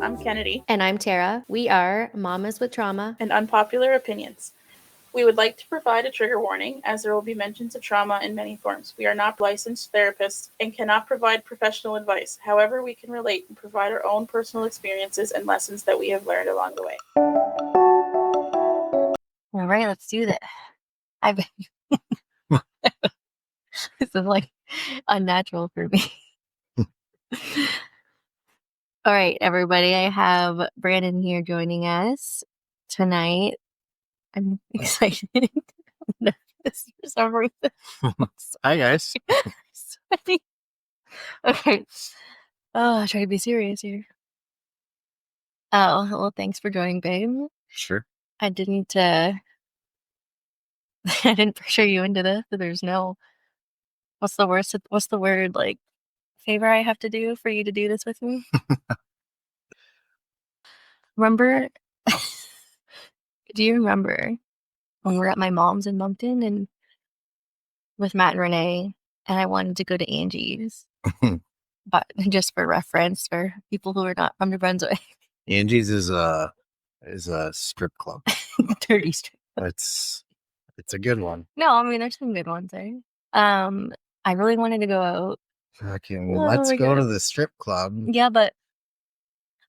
I'm Kennedy. And I'm Tara. We are Mamas with Trauma and Unpopular Opinions. We would like to provide a trigger warning, as there will be mentions of trauma in many forms. We are not licensed therapists and cannot provide professional advice. However, we can relate and provide our own personal experiences and lessons that we have learned along the way. All right, let's do this. This is like unnatural for me. All right, everybody. I have Brandon here joining us tonight. I'm excited. For some reason. Hi, guys. Okay. Oh, I try to be serious here. Oh, well, thanks for joining, babe. Sure. I didn't pressure you into this. There's no, what's the word, like, favor I have to do for you to do this with me? Remember, do you remember when we were at my mom's in Moncton and with Matt and Renee, and I wanted to go to Angie's? But just for reference, for people who are not from New Brunswick, Angie's is a strip club. Dirty strip. It's a good one. No, I mean there's some good ones there. I really wanted to go out. Okay, well, let's go to the strip club. Yeah, but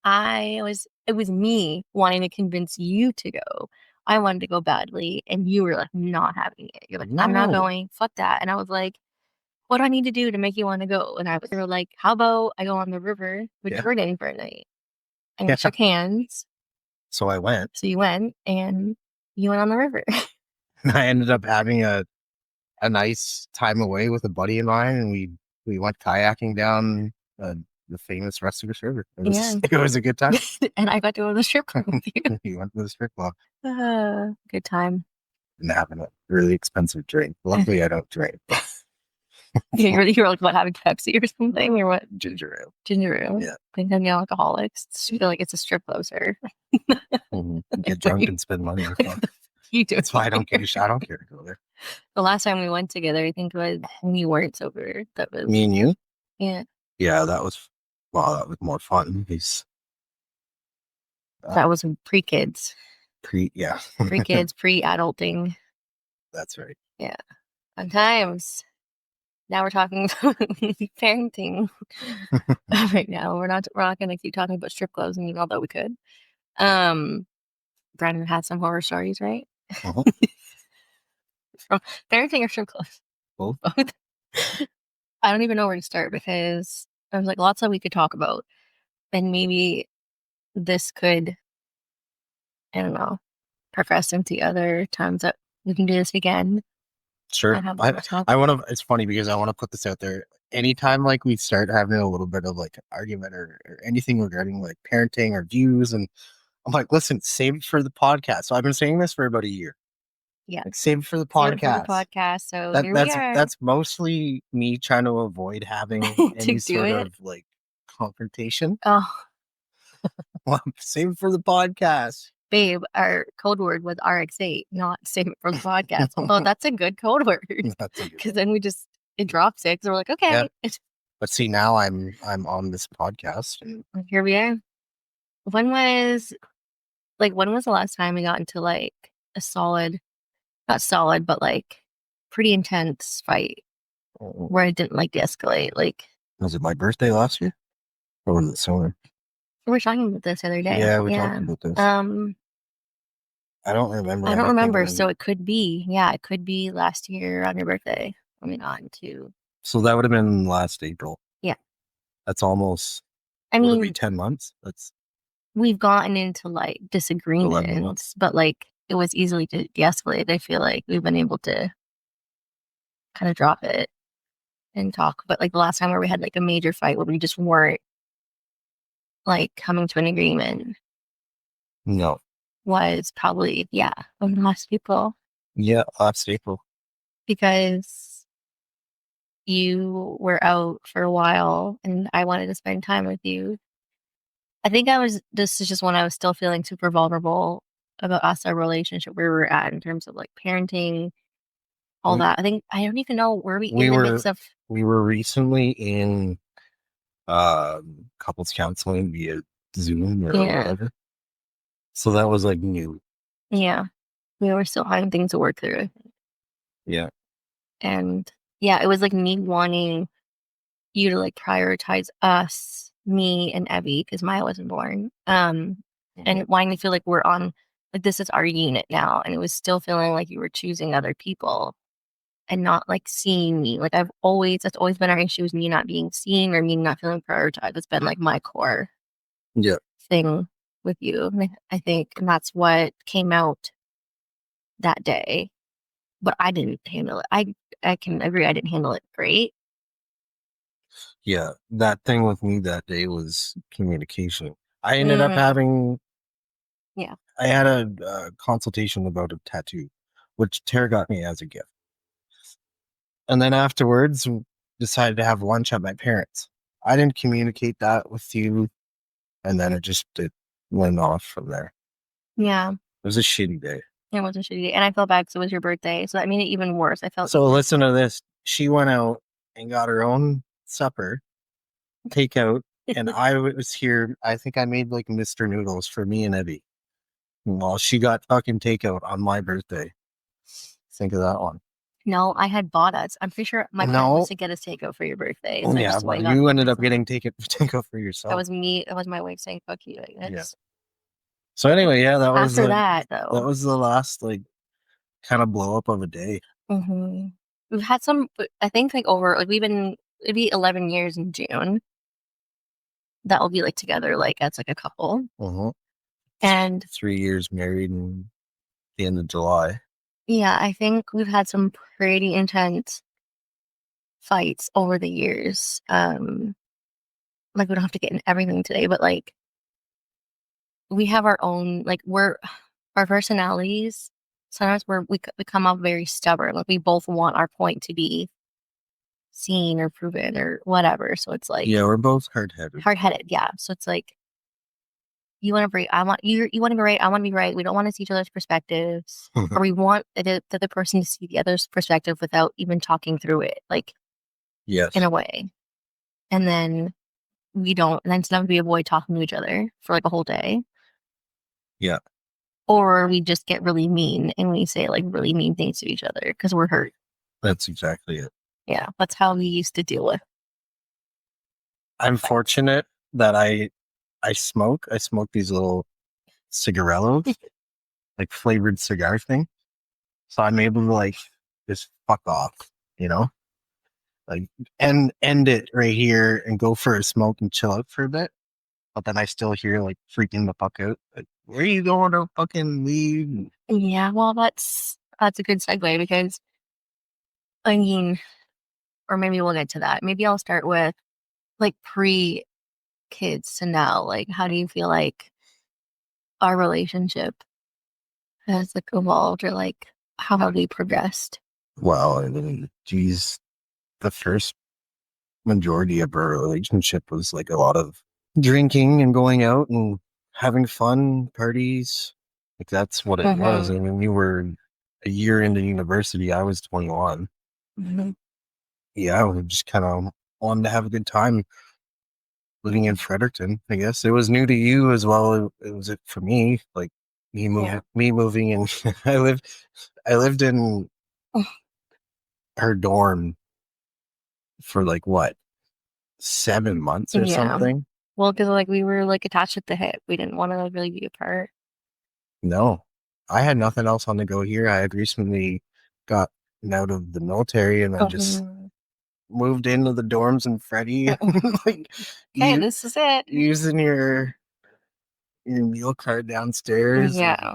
it was me wanting to convince you to go. I wanted to go badly, and you were like not having it. You're like, I'm not going. Fuck that. And I was like, what do I need to do to make you want to go? And they were like, how about I go on the river with Jordan for a night? And we shook hands. So I went. So you went, and you went on the river. And I ended up having a nice time away with a buddy of mine, and we went kayaking down the famous Rustic River. It was a good time. And I got to go to the strip club with you. You went to the strip club. Good time. And having a really expensive drink. Luckily, I don't drink. You were like, what, having Pepsi or something? Or what? Ginger ale. Yeah. Think I'm alcoholics. I feel like it's a strip club, sir. Get drunk and spend money on fun. You do. That's why I don't care. I don't care to go there. The last time we went together, I think it was when you weren't sober. That was me and you. Yeah. Yeah, that was more fun. That was pre-kids. Pre-kids, pre-adulting. That's right. Yeah. Fun times. Now we're talking about parenting. Right now, we're not going to keep talking about strip clubs, and although we could. Brandon had some horror stories, right? Uh-huh. From parenting or strip clubs? Both. I don't even know where to start because there's like lots that we could talk about, and maybe this could, I don't know, progress into other times that we can do this again. Sure. I want to. It's funny because I want to put this out there. Anytime like we start having a little bit of like argument or anything regarding like parenting or views, and I'm like, listen, save it for the podcast. So I've been saying this for about a year. Yeah. Like, save it for the podcast. So that's mostly me trying to avoid having any sort of like confrontation. Oh. Well, save it for the podcast. Babe, our code word was RX8, not save it for the podcast. Although that's a good code word. Because then it drops it. So we're like, okay. Yeah. But see, now I'm on this podcast. And here we are. When was the last time we got into like a not solid, but like pretty intense fight where it didn't like de-escalate? Like, was it my birthday last year? Or was it summer? We were talking about this the other day. Yeah, we're talking about this. I don't remember. So it could be. Yeah, it could be last year on your birthday. When we got into. So that would have been last April. Yeah. That's almost. I mean, would it be 10 months? We've gotten into like disagreements, but like it was easily de-escalated. I feel like we've been able to kind of drop it and talk. But like the last time where we had like a major fight where we just weren't like coming to an agreement. No. Was probably, last April. Yeah, last April. Because you were out for a while and I wanted to spend time with you. I think this is just when I was still feeling super vulnerable about our relationship, where we were at in terms of like parenting, all that. I don't even know where we in the midst of. We were recently in couples counseling via Zoom or Yeah. whatever. So that was like new. Yeah. We were still having things to work through. Yeah. And yeah, it was like me wanting you to like prioritize us, me and Evie, because Maya wasn't born. And wanting to feel like we're on, like this is our unit now. And it was still feeling like you were choosing other people and not like seeing me. Like that's always been our issue, is me not being seen or me not feeling prioritized. It's been like my core thing with you. And I think, and that's what came out that day. But I didn't handle it. I can agree I didn't handle it great. Yeah, that thing with me that day was communication. I ended up having, I had a consultation about a tattoo, which Tara got me as a gift. And then afterwards, decided to have lunch at my parents'. I didn't communicate that with you, and then it went off from there. Yeah. It was a shitty day. It was a shitty day. And I felt bad because it was your birthday. So that made it even worse. I felt so. Listen to this. She went out and got her own supper, takeout, and I was here. I think I made like Mr. Noodles for me and Evie, while she got fucking takeout on my birthday. Think of that one. No, I had bought us. I'm pretty sure my plan was to get us takeout for your birthday. So yeah, but you ended up getting takeout for yourself. That was me. That was my way of saying fuck you, I guess. Yeah. So anyway, yeah, that was after that though. That was the last like kind of blow up of a day. Mm-hmm. We've had some. I think like over like it'd be 11 years in June. That will be like together like as like a couple. Mm-hmm. And 3 years married in the end of July. Yeah, I think we've had some pretty intense fights over the years. Like we don't have to get in everything today, but like we have our own, like our personalities. Sometimes we come off very stubborn. Like we both want our point to be seen or proven or whatever. So it's like, yeah, we're both hard-headed. Yeah. So it's like, you want to be, you want to be right. I want to be right. We don't want to see each other's perspectives, or we want the other person to see the other's perspective without even talking through it. Like, yes, in a way. And then we don't, and then sometimes we avoid talking to each other for like a whole day. Yeah. Or we just get really mean and we say like really mean things to each other because we're hurt. That's exactly it. Yeah. That's how we used to deal with. I'm fortunate that I smoke. I smoke these little cigarellos, like flavored cigar thing. So I'm able to like just fuck off, you know? Like end it right here and go for a smoke and chill out for a bit. But then I still hear like freaking the fuck out. Like, where are you going to fucking leave? Yeah, well that's a good segue because I mean, or maybe we'll get to that. Maybe I'll start with like pre-kids to now. Like, how do you feel like our relationship has like evolved, or like how have we progressed? Well, I mean, geez, the first majority of our relationship was like a lot of drinking and going out and having fun, parties. Like that's what it was. And when you were a year into university, I was 21. Mm-hmm. Yeah, we just kind of wanted to have a good time living in Fredericton. I guess it was new to you as well. It was it for me. Like me moving, and I lived in her dorm for like what, 7 months or something. Well, because like we were like attached at the hip. We didn't want to like, really be apart. No, I had nothing else on the go here. I had recently got out of the military and then just moved into the dorms in Freddie. Like, hey, this is it. Using your meal card downstairs. Yeah.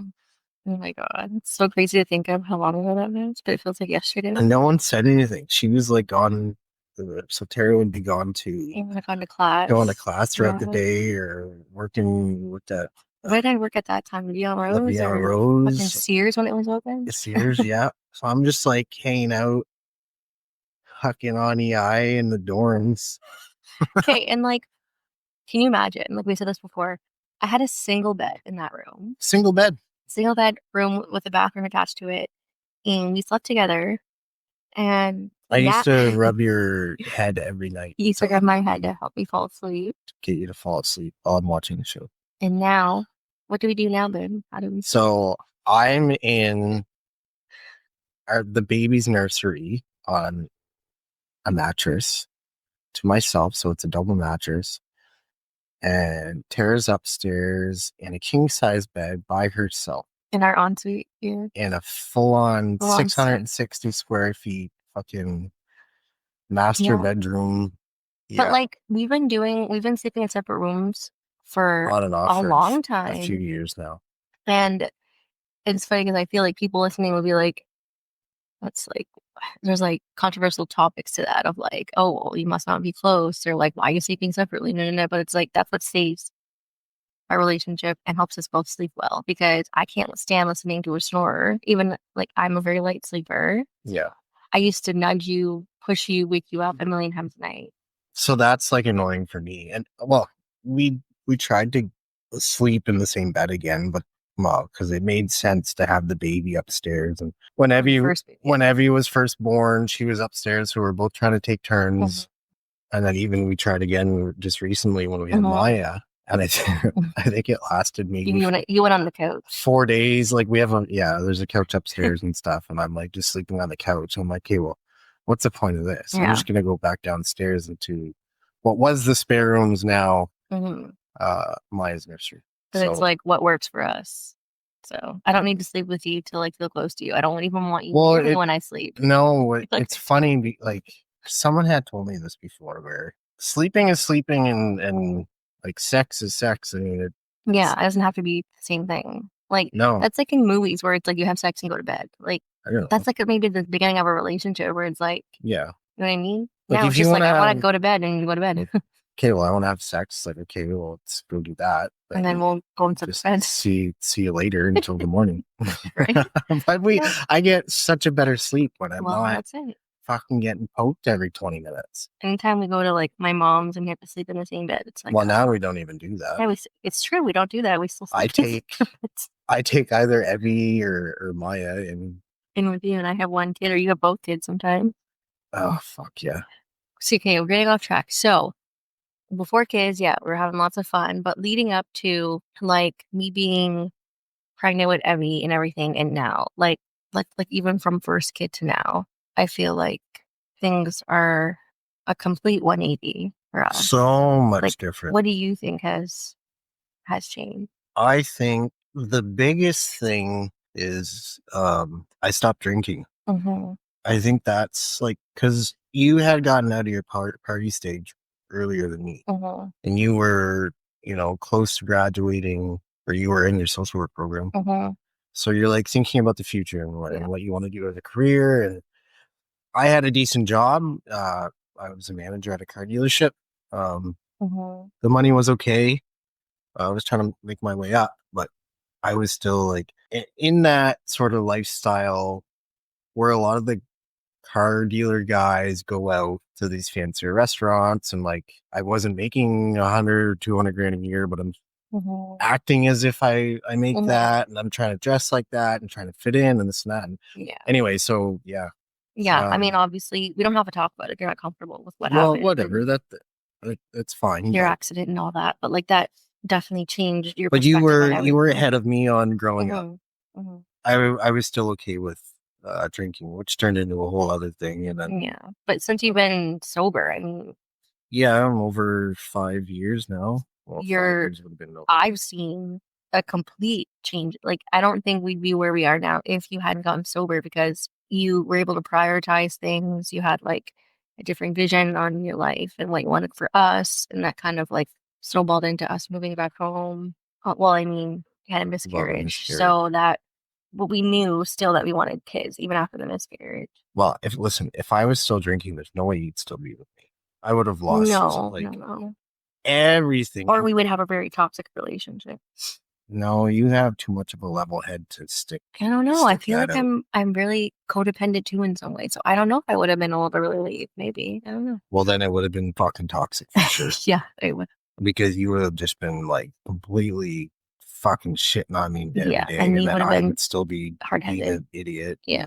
Oh my god, it's so crazy to think of how long ago that was, but it feels like yesterday. And no one said anything. She was like gone. So Tara would be gone going to class throughout the day or working with that. Where did I work at that time? Beyond Rose? Beyond Rose. Fucking Sears when it was open? Sears, yeah. So I'm just like hanging out, hucking on EI in the dorms. Okay, and like, can you imagine? Like we said this before, I had a single bed in that room. Single bed room with a bathroom attached to it, and we slept together. And I used to rub your head every night. You used to rub my head to help me fall asleep. Get you to fall asleep while I'm watching the show. And now, what do we do now, then? How do we? So I'm in the baby's nursery on a mattress to myself. So it's a double mattress. And Tara's upstairs in a king size bed by herself. In our ensuite here. In a full on 660 square feet fucking master bedroom. Yeah. But like we've been sleeping in separate rooms for on and off a long time. A few years now. And it's funny because I feel like people listening will be like, that's like, there's like controversial topics to that of like, oh, well, you must not be close, or like, why are you sleeping separately? No. But it's like, that's what saves our relationship and helps us both sleep well, because I can't stand listening to a snorer. Even like, I'm a very light sleeper. Yeah. I used to nudge you, push you, wake you up a million times a night. So that's like annoying for me. And well, we tried to sleep in the same bed again, but well, because it made sense to have the baby upstairs. And whenever he was first born, she was upstairs, so we were both trying to take turns. And then even we tried again just recently when we had Maya, and I think it lasted maybe you went on the couch 4 days. Like we have there's a couch upstairs and stuff, and I'm like just sleeping on the couch. I'm like, okay, well, what's the point of this? I'm just gonna go back downstairs into what was the spare rooms now, Maya's nursery. But it's like what works for us. So I don't need to sleep with you to like feel close to you. I don't even want you near me when I sleep. No, it's funny. Like someone had told me this before, where sleeping is sleeping and like sex is sex. I mean, it doesn't have to be the same thing. Like that's like in movies where it's like you have sex and go to bed. Like that's like maybe the beginning of a relationship where it's like, you know what I mean? Like now it's just like I want to go to bed and you go to bed. Okay, well, I want to have sex. Like, okay, well, let's go do that. But and then we'll go into the bed. See you later until the morning. Right? But I get such a better sleep when I'm not fucking getting poked every 20 minutes. Anytime we go to like my mom's and we have to sleep in the same bed, it's like, well, now we don't even do that. Yeah, it's true. We don't do that. We still sleep. I take either Evie or Maya in with you, and I have one kid, or you have both kids sometimes. Oh, fuck yeah. So, okay, we're getting off track. So, before kids, we're having lots of fun, but leading up to like me being pregnant with Evie and everything, and now like even from first kid to now, I feel like things are a complete 180 for us. So much different. What do you think has changed? I think the biggest thing is I stopped drinking. I think that's like because you had gotten out of your party stage earlier than me, and you were close to graduating, or you were in your social work program, so you're like thinking about the future and what you want to do as a career. And I had a decent job. I was a manager at a car dealership. The money was okay. I was trying to make my way up, but I was still like in that sort of lifestyle where a lot of the car dealer guys go out to these fancier restaurants, and like I wasn't making 100 or 200 grand a year, but I'm acting as if I make that, and I'm trying to dress like that and trying to fit in and this and that. And anyway, so I mean, obviously we don't have to talk about it if you're not comfortable with what well, happened. Whatever, that's fine. Your accident and all that, but like that definitely changed your but perspective. you were ahead of me on growing up. I was still okay with drinking, which turned into a whole other thing. And then but since you've been sober, I mean, I'm over 5 years now. Well, 5 years would have been I've seen a complete change. Like I don't think we'd be where we are now if you hadn't gotten sober, because you were able to prioritize things. You had like a different vision on your life and what you wanted for us, and that kind of like snowballed into us moving back home. Well, I mean, you had a miscarriage, so that. But we knew still that we wanted kids even after the miscarriage. Well, if I was still drinking, there's no way you'd still be with me. I would have lost everything. Or we would have a very toxic relationship. No, you have too much of a level head to stick. I don't know. I feel like I'm really codependent too in some way. So I don't know if I would have been able to really leave. Maybe. I don't know. Well, then it would have been fucking toxic for sure. Yeah, it would. Because you would have just been like completely fucking shitting on me every day, and you would have been still be hard-headed, an idiot. Yeah.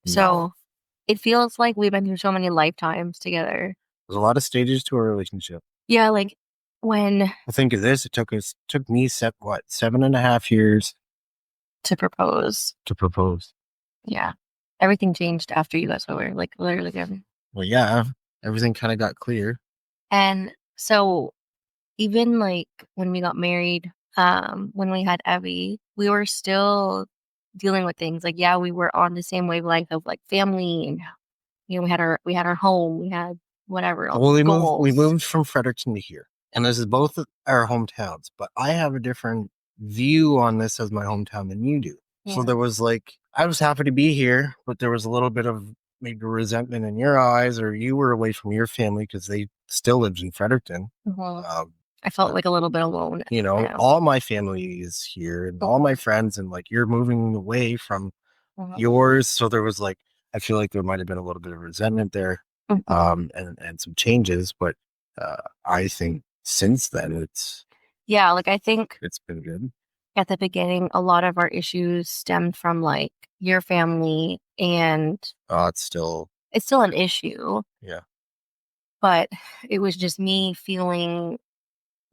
So it feels like we've been through so many lifetimes together. There's a lot of stages to our relationship. Yeah, like when think of this, it took me 7.5 years to propose. to propose. Yeah. Everything changed after you got sober, like literally everything. Well, yeah, everything kind of got clear. And so even like when we got married, when we had Evie, we were still dealing with things. Like, yeah, we were on the same wavelength of like family, and we had our home, we had whatever, all Well, these we goals. moved from Fredericton to here, and this is both our hometowns, but I have a different view on this as my hometown than you do. So Yeah. there was like, I was happy to be here, but there was a little bit of maybe resentment in your eyes, or you were away from your family because they still lived in Fredericton. Mhm. I felt like a little bit alone. You know, all my family is here and all my friends, and like you're moving away from yours. So there was like, I feel like there might have been a little bit of resentment there, and some changes, but I think since then Yeah, like I think it's been good. at the beginning, a lot of our issues stemmed from like your family, and It's still an issue, yeah. but it was just me feeling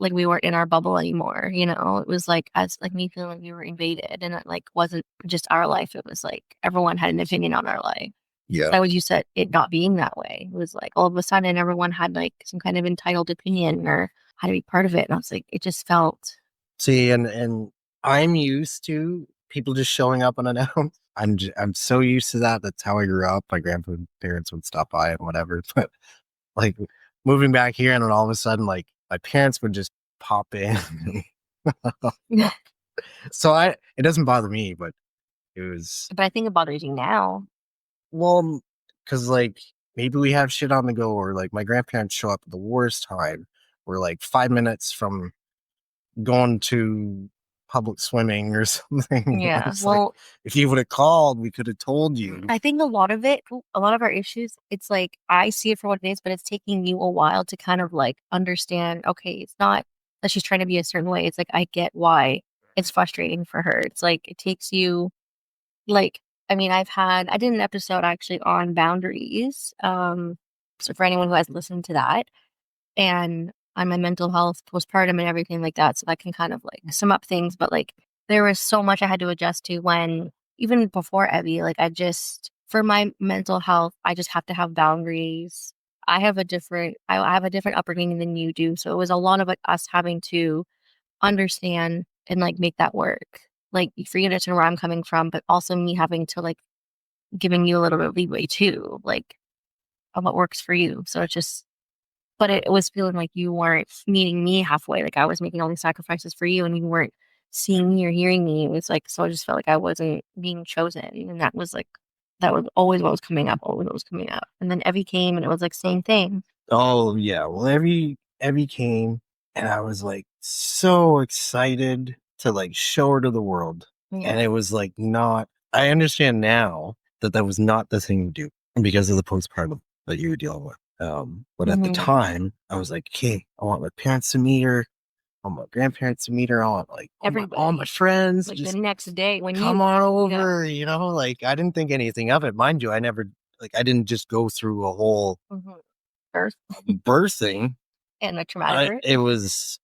like we weren't in our bubble anymore. It was like as like me feeling like we were invaded, and it like wasn't just our life. It was like everyone had an opinion on our life. Yeah. I was used to it not being that way. It was like all of a sudden everyone had like some kind of entitled opinion or had to be part of it. And I was like, it just felt. See, and I'm used to people just showing up unannounced. I'm so used to that. That's how I grew up. My grandparents would stop by and whatever. But like moving back here, and then all of a sudden, like my parents would just pop in. So it doesn't bother me, but it was. But I think it bothers you now. Well, because like maybe we have shit on the go, or like my grandparents show up at the worst time. We're like 5 minutes from going to public swimming or something. Yeah. It's Well, like, if you would have called, we could have told you. I think a lot of our issues, it's like I see it for what it is, but it's taking you a while to kind of like understand, okay, it's not that she's trying to be a certain way. It's like I get why it's frustrating for her. It's like it takes you like I mean, I did an episode actually on boundaries. So for anyone who has listened to that, and on my mental health, postpartum, and everything like that. So that can kind of like sum up things. But like there was so much I had to adjust to when even before Evie, like for my mental health, I just have to have boundaries. I have a different upbringing than you do. So it was a lot of like us having to understand and like make that work. Like for you to understand where I'm coming from, but also me having to like giving you a little bit of leeway too, like of what works for you. So it's just but it was feeling like you weren't meeting me halfway. Like I was making all these sacrifices for you and you weren't seeing me or hearing me. It was like, so I just felt like I wasn't being chosen. And that was always what was coming up, always what was coming up. And then Evie came and it was like, same thing. Oh yeah. Well, Evie came, and I was like so excited to like show her to the world. Yeah. And it was like not. I understand now that was not the thing to do because of the postpartum that you were dealing with. But at the time, I was like, "Okay, I want my parents to meet her. I want my grandparents to meet her. I want like all my friends. Like just the next day when come on over." You know, like I didn't think anything of it, mind you. I didn't just go through a whole birthing. And a traumatic. It was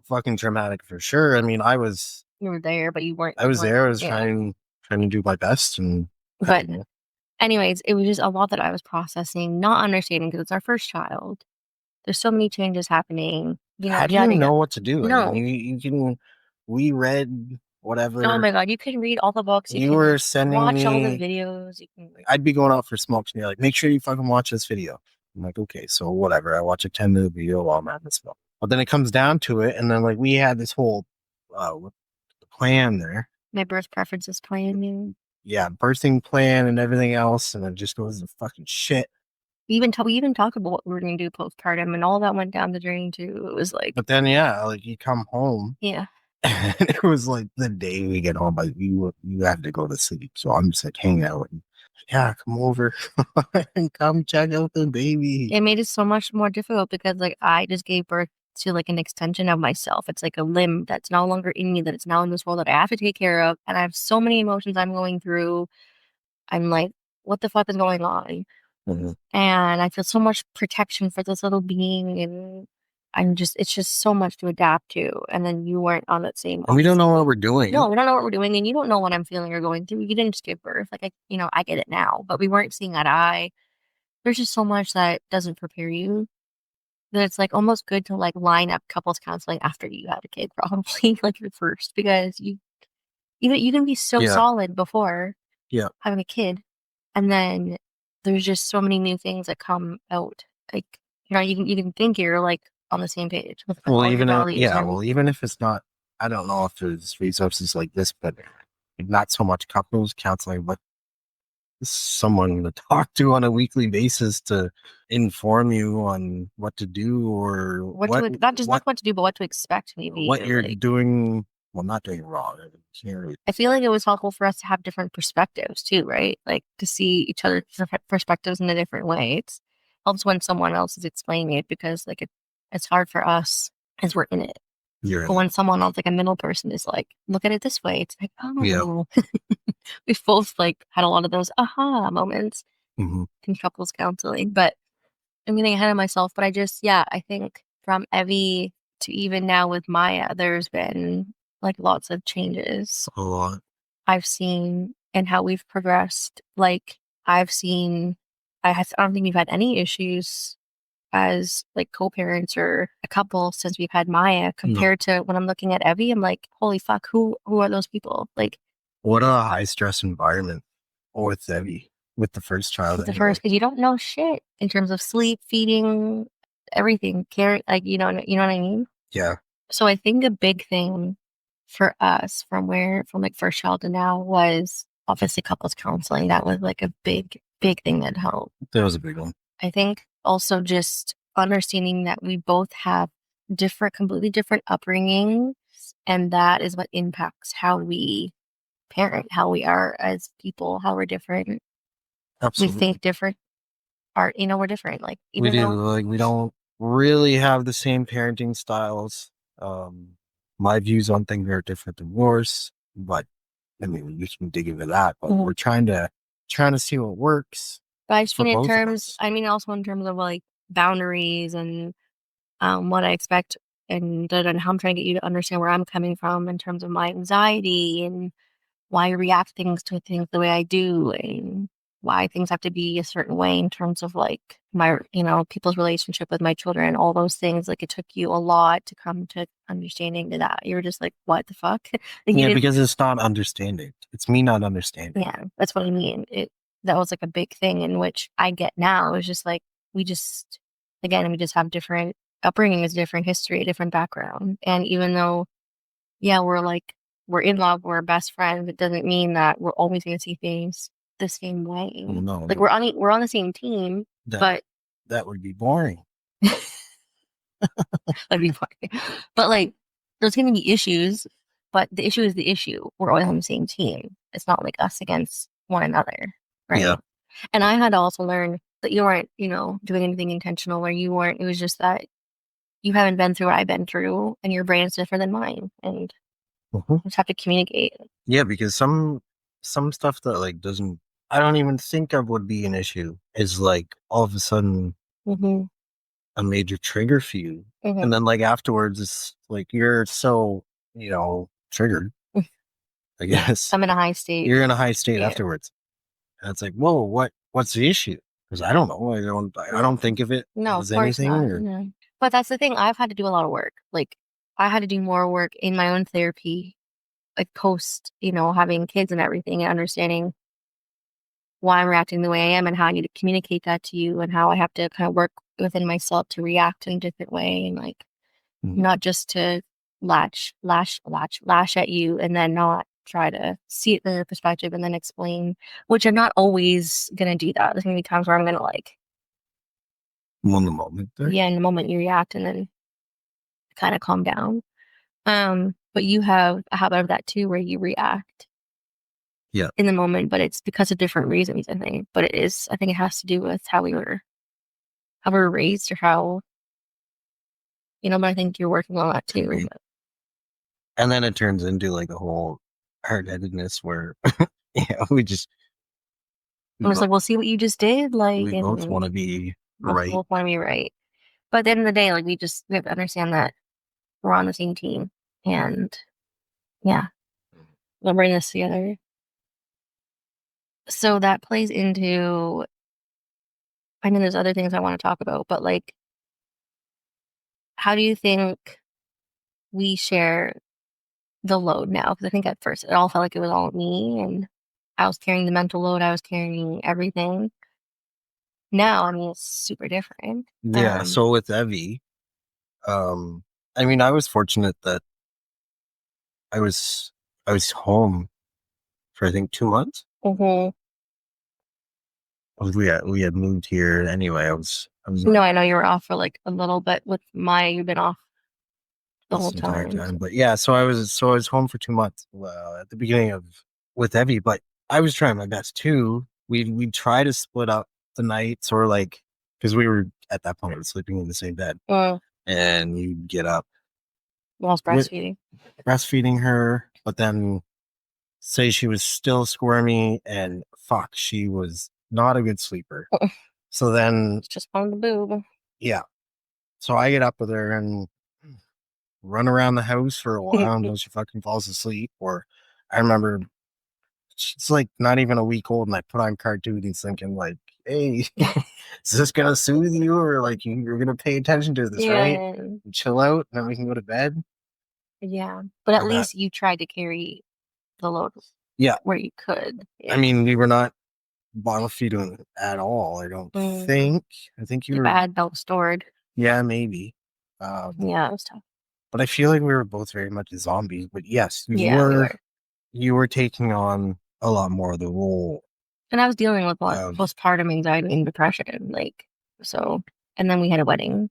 fucking traumatic for sure. I mean, you were there, but you weren't. I was there. I was trying to do my best, and but anyways, it was just a lot that I was processing, not understanding because it's our first child. There's so many changes happening. How do you know what to do? No. I mean, we read whatever. Oh my god, you can read all the books. You were sending watch me all the videos. I'd be going out for smokes, and you're like, make sure you fucking watch this video. I'm like, okay, so whatever. I watch a 10-minute video while I'm having smoke. But then it comes down to it, and then like we had this whole plan there. My birth preferences plan. Yeah, birthing plan and everything else, and it just goes to fucking shit. We even talked about what we were going to do postpartum, and all that went down the drain too. It was like, but then like you come home, yeah, and it was like the day we get home, like you have to go to sleep, so I'm just like hanging out. And, yeah, come over and come check out the baby. It made it so much more difficult because like I just gave birth to like an extension of myself. It's like a limb that's no longer in me, that it's now in this world that I have to take care of, and I have so many emotions I'm going through. I'm like, what the fuck is going on? And I feel so much protection for this little being, and it's just so much to adapt to. And then you weren't on that same. And we don't know what we're doing. No, we don't know what we're doing. And you don't know what I'm feeling or going through. You didn't just give birth. Like, I get it now, but we weren't seeing eye to eye. There's just so much that doesn't prepare you that it's like almost good to like line up couples counseling after you had a kid, probably like your first, because you can be so solid before having a kid. And then there's just so many new things that come out. Like, you can think you're like on the same page with even if it's not, I don't know if there's resources like this, but not so much couples counseling, but someone to talk to on a weekly basis to inform you on what to do or not what to do, but what to expect. Maybe what you're doing. Well, not doing wrong. I feel like it was helpful for us to have different perspectives too, right? Like to see each other's perspectives in a different way. It helps when someone else is explaining it, because like it's hard for us as we're in it. But when someone else, like a middle person, is like, look at it this way, it's like, oh, we've both like had a lot of those aha moments in couples counseling. But I'm getting ahead of myself. But I think from Evie to even now with Maya, there's been like lots of changes. A lot. I've seen and how we've progressed. Like I don't think we've had any issues as like co-parents or a couple since we've had Maya compared to when I'm looking at Evie. I'm like, holy fuck, who are those people? Like, what a high stress environment with Evie, with the first child. With the first, because you don't know shit in terms of sleep, feeding, everything, care, like you know what I mean? Yeah. So I think a big thing for us from like first child to now was obviously couples counseling. That was like a big thing that helped. That was a big one. I think also just understanding that we both have completely different upbringings, and that is what impacts how we parent, how we are as people, how we're different. Absolutely. We think different. We're different. Like we don't really have the same parenting styles. My views on things are different than yours, but I mean, we can dig into that. But we're trying to see what works. But I just mean also in terms of like boundaries and what I expect, and how I'm trying to get you to understand where I'm coming from in terms of my anxiety and why I react to things the way I do, and why things have to be a certain way in terms of like my, people's relationship with my children, all those things. Like it took you a lot to come to understanding to that. You were just like, what the fuck? Because it's not understanding. It's me not understanding. Yeah, that's what I mean. That was like a big thing in which I get now. It's just like, we just have different upbringings, different history, different background. And even though, we're in love, we're best friends, it doesn't mean that we're always going to see things the same way. Well, no, like we're on the same team, but that would be boring. That'd be boring. But like, there's going to be issues, but the issue is the issue. We're all on the same team. It's not like us against one another, right? Yeah. And I had to also learn that you weren't, doing anything intentional, or you weren't. It was just that you haven't been through what I've been through, and your brain is different than mine, and you just have to communicate. Yeah, because some stuff that like I don't even think of would be an issue is like all of a sudden a major trigger for you, and then like afterwards it's like you're so triggered. I guess I'm in a high state. You're in a high state afterwards, and it's like, whoa, what's the issue? Because I don't know. I don't think of it as anything. But that's the thing. I've had to do a lot of work. Like I had to do more work in my own therapy, like post, having kids and everything, and understanding why I'm reacting the way I am and how I need to communicate that to you, and how I have to kind of work within myself to react in a different way, and like not just to lash at you and then not try to see it in the perspective and then explain, which I'm not always gonna do that. There's gonna be times where I'm gonna like in the moment. Yeah, in the moment you react and then kind of calm down. But you have a habit of that too, where you react in the moment, but it's because of different reasons, I think. But I think it has to do with how we were raised, or how, but I think you're working on that too. Right. And then it turns into like a whole hard-headedness where we just I was like, well, see what you just did. Like, we both want to be right. Both want to be right. But at the end of the day, like we have to understand that we're on the same team, and yeah, we'll bring this together. So that plays into. I know there's other things I want to talk about, but like, how do you think we share the load now? Because I think at first it all felt like it was all me, and I was carrying the mental load. I was carrying everything. Now, I mean, it's super different. Yeah. So with Evie, I mean, I was fortunate that I was home for I think 2 months. Mm-hmm. We had moved here anyway. I was No, I know you were off for like a little bit with Maya. You've been off the whole this entire time. time, but yeah. So I was home for 2 months at the beginning of with Evie, but I was trying my best too. We try to split up the nights, or like because we were at that point sleeping in the same bed, and you'd get up Whilst breastfeeding. breastfeeding her, but then say she was still squirmy and fuck, she was not a good sleeper. So then It's just on the boob. Yeah. So I get up with her and run around the house for a while until she fucking falls asleep. Or I remember she's like not even a week old and I put on cartoons thinking like, hey, is this gonna soothe you, or like you're gonna pay attention to this, right? And chill out and then we can go to bed. Yeah. But at least you tried to carry the load where you could. I mean, we were not bottle feeding at all, I don't think. I think you if were. I had milk stored. Yeah, maybe. Yeah, it was tough. But I feel like we were both very much zombies. But yes, we were. You were taking on a lot more of the role. And I was dealing with postpartum anxiety and depression, like so. And then we had a wedding.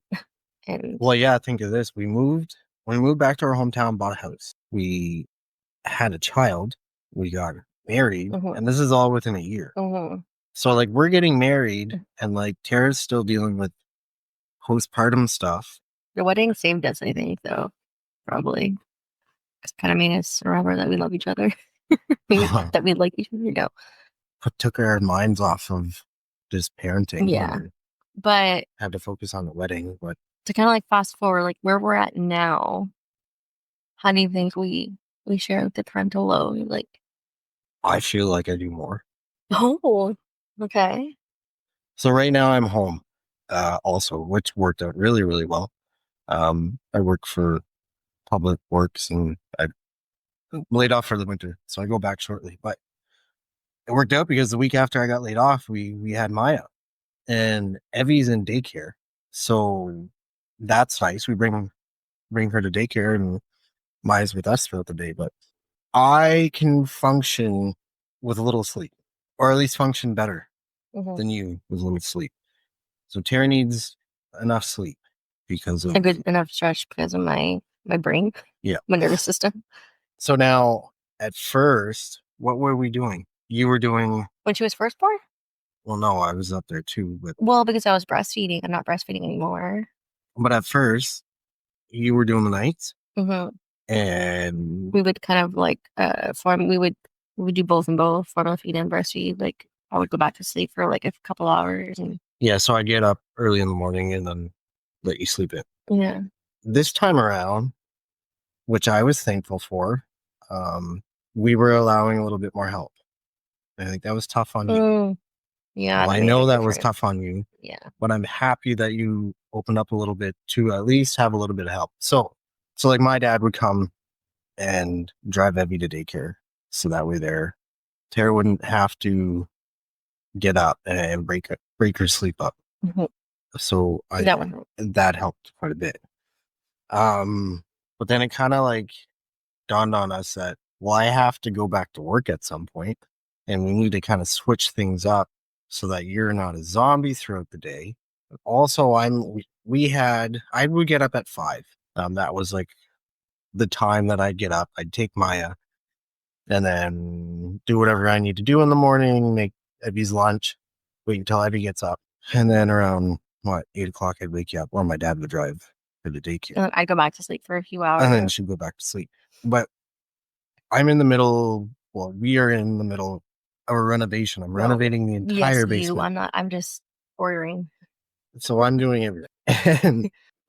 And well, yeah, think of this: we moved back to our hometown, bought a house. We had a child. We got married, and this is all within a year. So like we're getting married, and like Tara's still dealing with postpartum stuff. The wedding saved us, I think, though. Probably. It's kind of made us remember that we love each other. That we like each other. Took our minds off of just parenting. Yeah. But had to focus on the wedding. But to kind of like fast forward, like where we're at now, how do you think we share the parental load? Like, I feel like I do more. Oh, okay. So right now I'm home, also, which worked out really, really well. I work for Public Works and I laid off for the winter, so I go back shortly. But it worked out because the week after I got laid off, we had Maya, and Evie's in daycare, so that's nice. We bring her to daycare, and Maya's with us throughout the day. But I can function with a little sleep, or at least function better than you with a little sleep. So Tara needs enough sleep because of a good enough stretch because of my brain. Yeah. My nervous system. So now at first, what were we doing? You were doing when she was first born? Well, no, I was up there too, but because I was breastfeeding. I'm not breastfeeding anymore. But at first, you were doing the nights, and we would kind of like we would do both and both, formula feed and breastfeed. Like I would go back to sleep for like a couple hours, and so I get up early in the morning and then let you sleep in. Yeah. This time around, which I was thankful for, we were allowing a little bit more help. I think that was tough on you. Yeah, well, I know that was tough on you. Yeah, but I'm happy that you opened up a little bit to at least have a little bit of help. So like my dad would come and drive Evie to daycare, so that way Tara wouldn't have to get up and break her sleep up. So that helped quite a bit. But then it kind of like dawned on us that, well, I have to go back to work at some point, and we need to kind of switch things up so that you're not a zombie throughout the day. But also, I would get up at 5. That was like the time that I'd get up. I'd take Maya and then do whatever I need to do in the morning, make Evie's lunch, wait until Evie gets up. And then around 8 o'clock, I'd wake you up, or my dad would drive to the daycare. And I'd go back to sleep for a few hours. And then she'd go back to sleep. But I'm in the middle, we are in the middle of a renovation. I'm renovating the entire basement. I'm just ordering. So I'm doing everything.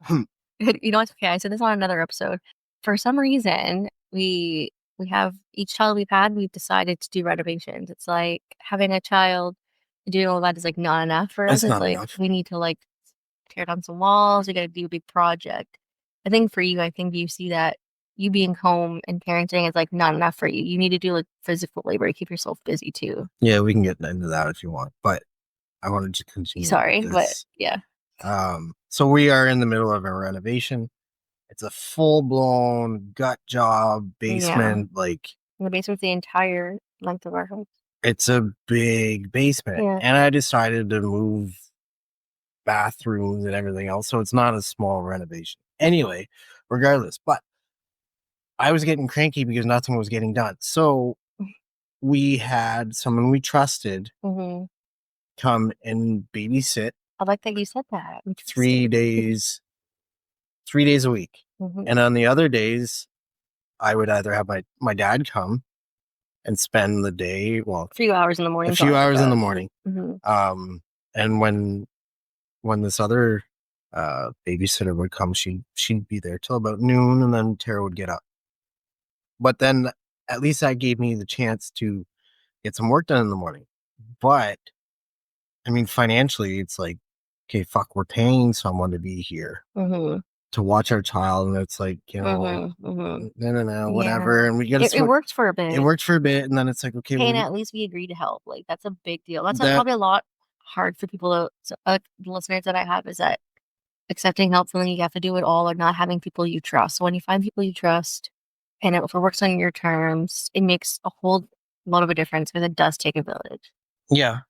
And You know what's okay? I said this on another episode. For some reason, we have each child we've decided to do renovations. It's like having a child, doing all that is like not enough for us. It's It's not like enough. we need to like tear down some walls. We got to do a big project. I think for you, I think you see that you being home and parenting is like not enough for you. You need to do like physical labor to keep yourself busy too. Yeah, we can get into that if you want, but I wanted to continue Sorry, with but this. yeah. So we are in the middle of a renovation. It's a full-blown gut job basement. Like, The basement's the entire length of our house. it's a big basement. Yeah. And I decided to move bathrooms and everything else. So it's not a small renovation. Anyway, regardless, but I was getting cranky because nothing was getting done. So we had someone we trusted Mm-hmm. come and babysit I like that you said that. 3 days, 3 days a week. Mm-hmm. And on the other days, I would either have my dad come and spend the day, well, A few hours in the morning. a few hours in the morning. Mm-hmm. And when this other babysitter would come, she'd be there till about noon, and then Tara would get up. But then at least that gave me the chance to get some work done in the morning. But I mean, financially, it's like, okay, fuck, we're paying someone to be here to watch our child, and it's like, you know, no, whatever. Yeah. And we got it worked for a bit. It worked for a bit, and then it's like, okay, and at least we agreed to help. Like that's a big deal. That's That- probably a lot hard for people to the listeners that I have is that accepting help, feeling you have to do it all, or not having people you trust. So when you find people you trust, and if it works on your terms, it makes a whole lot of a difference because it does take a village. Yeah,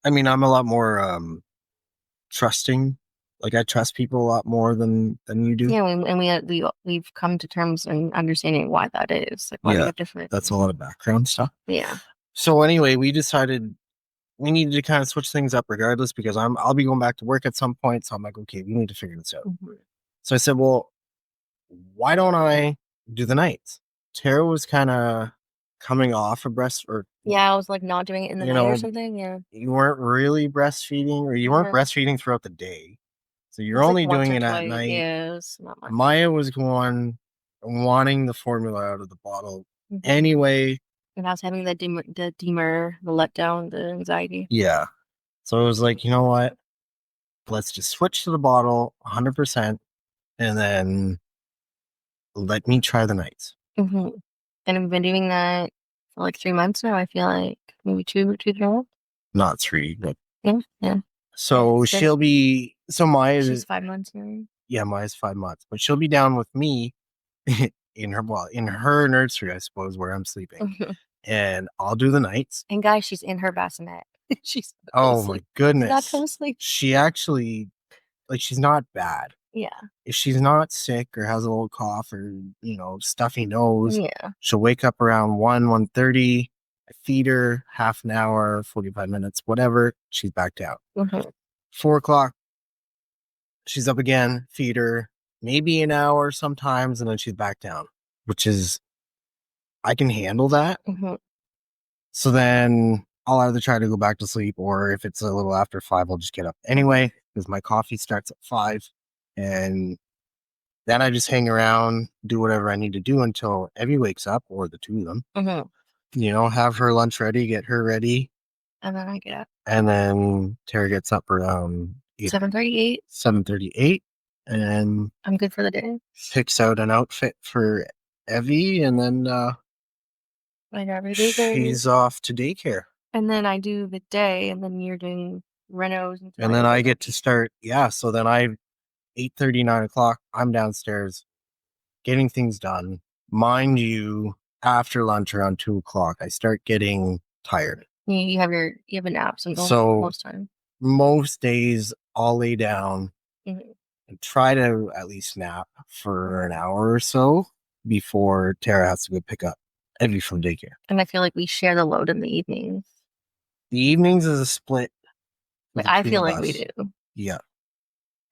I mean, I'm a lot more trusting. Like I trust people a lot more than you do. Yeah, and we've come to terms and understanding why that is. Like why we have different. That's a lot of background stuff. Yeah. So anyway, we decided we needed to kind of switch things up regardless because I'll be going back to work at some point. So I'm like, okay, we need to figure this out. Mm-hmm. So I said, well, why don't I do the nights? Tara was kind of coming off a breast, or yeah, I was like not doing it in the night or something. Yeah, you weren't really breastfeeding, or you weren't breastfeeding throughout the day, so you're it's only like doing once it or at twice. night. Yeah, it's not much. Maya was wanting the formula out of the bottle anyway. And I was having the letdown, the anxiety. Yeah. So it was like, you know what? Let's just switch to the bottle 100% and then let me try the nights. Mm-hmm. And I've been doing that for like 3 months now. I feel like maybe 3 months. Not 3, but yeah. So she'll be, she's 5 months now. Yeah, Maya's 5 months, but she'll be down with me in her nursery, I suppose, where I'm sleeping. And I'll do the nights. And guys, she's in her bassinet. She's my goodness. Not co-sleep. She actually, like, she's not bad. Yeah. If she's not sick or has a little cough or, stuffy nose, she'll wake up around 1:30. I feed her half an hour, 45 minutes, whatever. She's back down. 4:00, she's up again, feed her, maybe an hour sometimes, and then she's back down, which is, I can handle that. So then I'll either try to go back to sleep, or if it's a little after 5, I'll just get up anyway, because my coffee starts at 5. And then I just hang around, do whatever I need to do until Evie wakes up, or the two of them. Have her lunch ready, get her ready. And then I get up. And then Tara gets up around 7:38. 7:38. And I'm good for the day. Picks out an outfit for Evie, and then she's off to daycare. And then I do the day, and then you're doing renos. And then I get to start. Yeah. So then 8:30, 9:00, I'm downstairs getting things done. Mind you, after lunch around 2:00, I start getting tired. You have a nap, so most time. Most days I'll lay down and try to at least nap for an hour or so before Tara has to go pick up Evie from daycare. And I feel like we share the load in the evenings. The evenings is a split. I feel like we do. Yeah.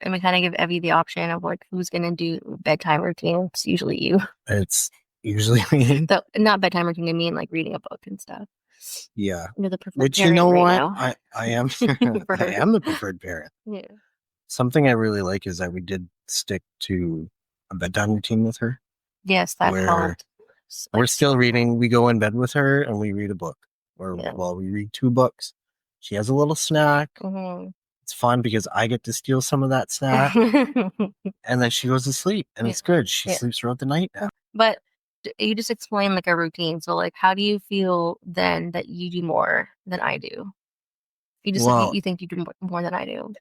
And we kind of give Evie the option of like who's going to do bedtime routine. It's usually you. It's usually me. So not bedtime routine, I mean like reading a book and stuff. Yeah. You're the preferred Which parent you know right what? now. I am I am the preferred parent. Yeah. something I really like is that we did stick to a bedtime routine with her. Yes, that helped. We're still reading. We go in bed with her and we read a book. Or we read 2 books. She has a little snack. Mm-hmm. It's fun because I get to steal some of that snack. And then she goes to sleep. And it's good. She sleeps throughout the night now. But you just explained like a routine. So like, how do you feel then that you do more than I do? You just you think you do more than I do.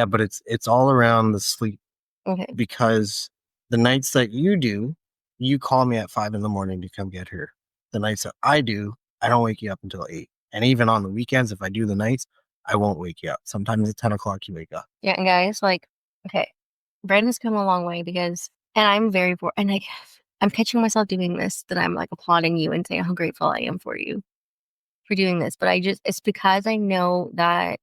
But it's all around the sleep. Okay. Because the nights that you do, you call me at 5 a.m. to come get her. The nights that I do, I don't wake you up until 8. And even on the weekends, if I do the nights, I won't wake you up. Sometimes at 10 o'clock you wake up. Yeah, and guys, like, okay, Brandon's come a long way because, and I'm very and like, I'm catching myself doing this, that I'm like applauding you and saying how grateful I am for you for doing this. But it's because I know that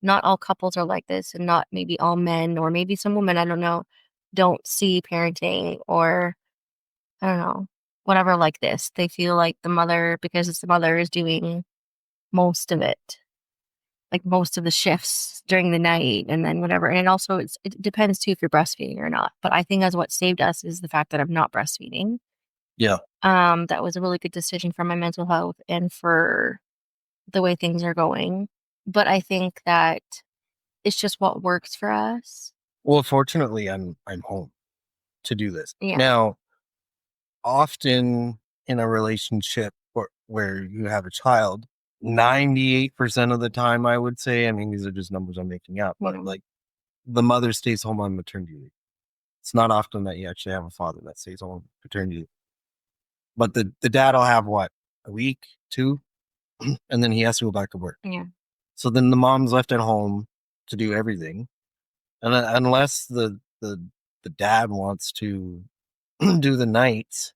not all couples are like this, and not maybe all men, or maybe some women, I don't know, don't see parenting, or I don't know, whatever like this. They feel like the mother, because it's the mother, is doing most of it, like most of the shifts during the night, and then whatever. And it depends too if you're breastfeeding or not. But I think that's what saved us is the fact that I'm not breastfeeding. Yeah. That was a really good decision for my mental health and for the way things are going. But I think that it's just what works for us. Well, fortunately, I'm home to do this. Yeah. Now, often in a relationship where you have a child, 98% of the time, I would say, I mean, these are just numbers I'm making up, but like the mother stays home on maternity leave. It's not often that you actually have a father that stays home on paternity leave. But the dad will have what, a week, 2, and then he has to go back to work. Yeah. So then the mom's left at home to do everything. And unless the dad wants to do the nights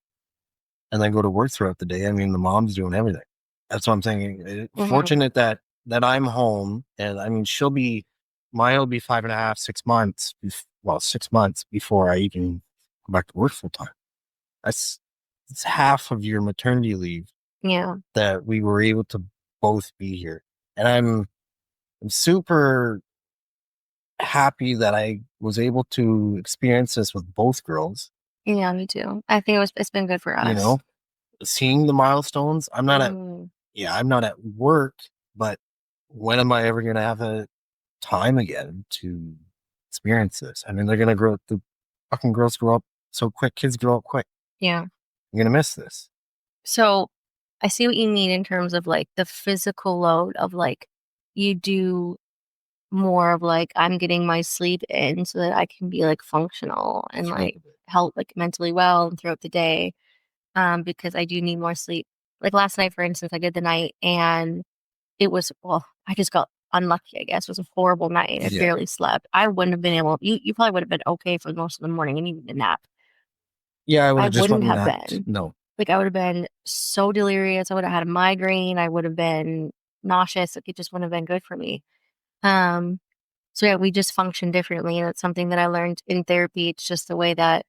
and then go to work throughout the day, I mean, the mom's doing everything. That's what I'm saying. Fortunate that I'm home, and I mean, Maya will be 5.5, 6 months. 6 months before I even go back to work full time. It's half of your maternity leave. Yeah. That we were able to both be here, and I'm super happy that I was able to experience this with both girls. Yeah, me too. I think it's been good for us. You know, seeing the milestones. I'm not at work, but when am I ever going to have a time again to experience this? I mean, they're going to grow up. The fucking girls grow up so quick. Kids grow up quick. Yeah. You're going to miss this. So I see what you mean in terms of like the physical load of like, you do more of like, I'm getting my sleep in so that I can be like functional and like help like mentally well and throughout the day. Because I do need more sleep. Like last night, for instance, I did the night and it was, I just got unlucky, I guess. It was a horrible night. I barely slept. I wouldn't have been able, you probably would have been okay for most of the morning and needed a nap. Yeah, I would have just wouldn't have napped. been. No. Like I would have been so delirious. I would have had a migraine. I would have been nauseous. Like it just wouldn't have been good for me. So yeah, we just function differently. That's something that I learned in therapy. It's just the way that,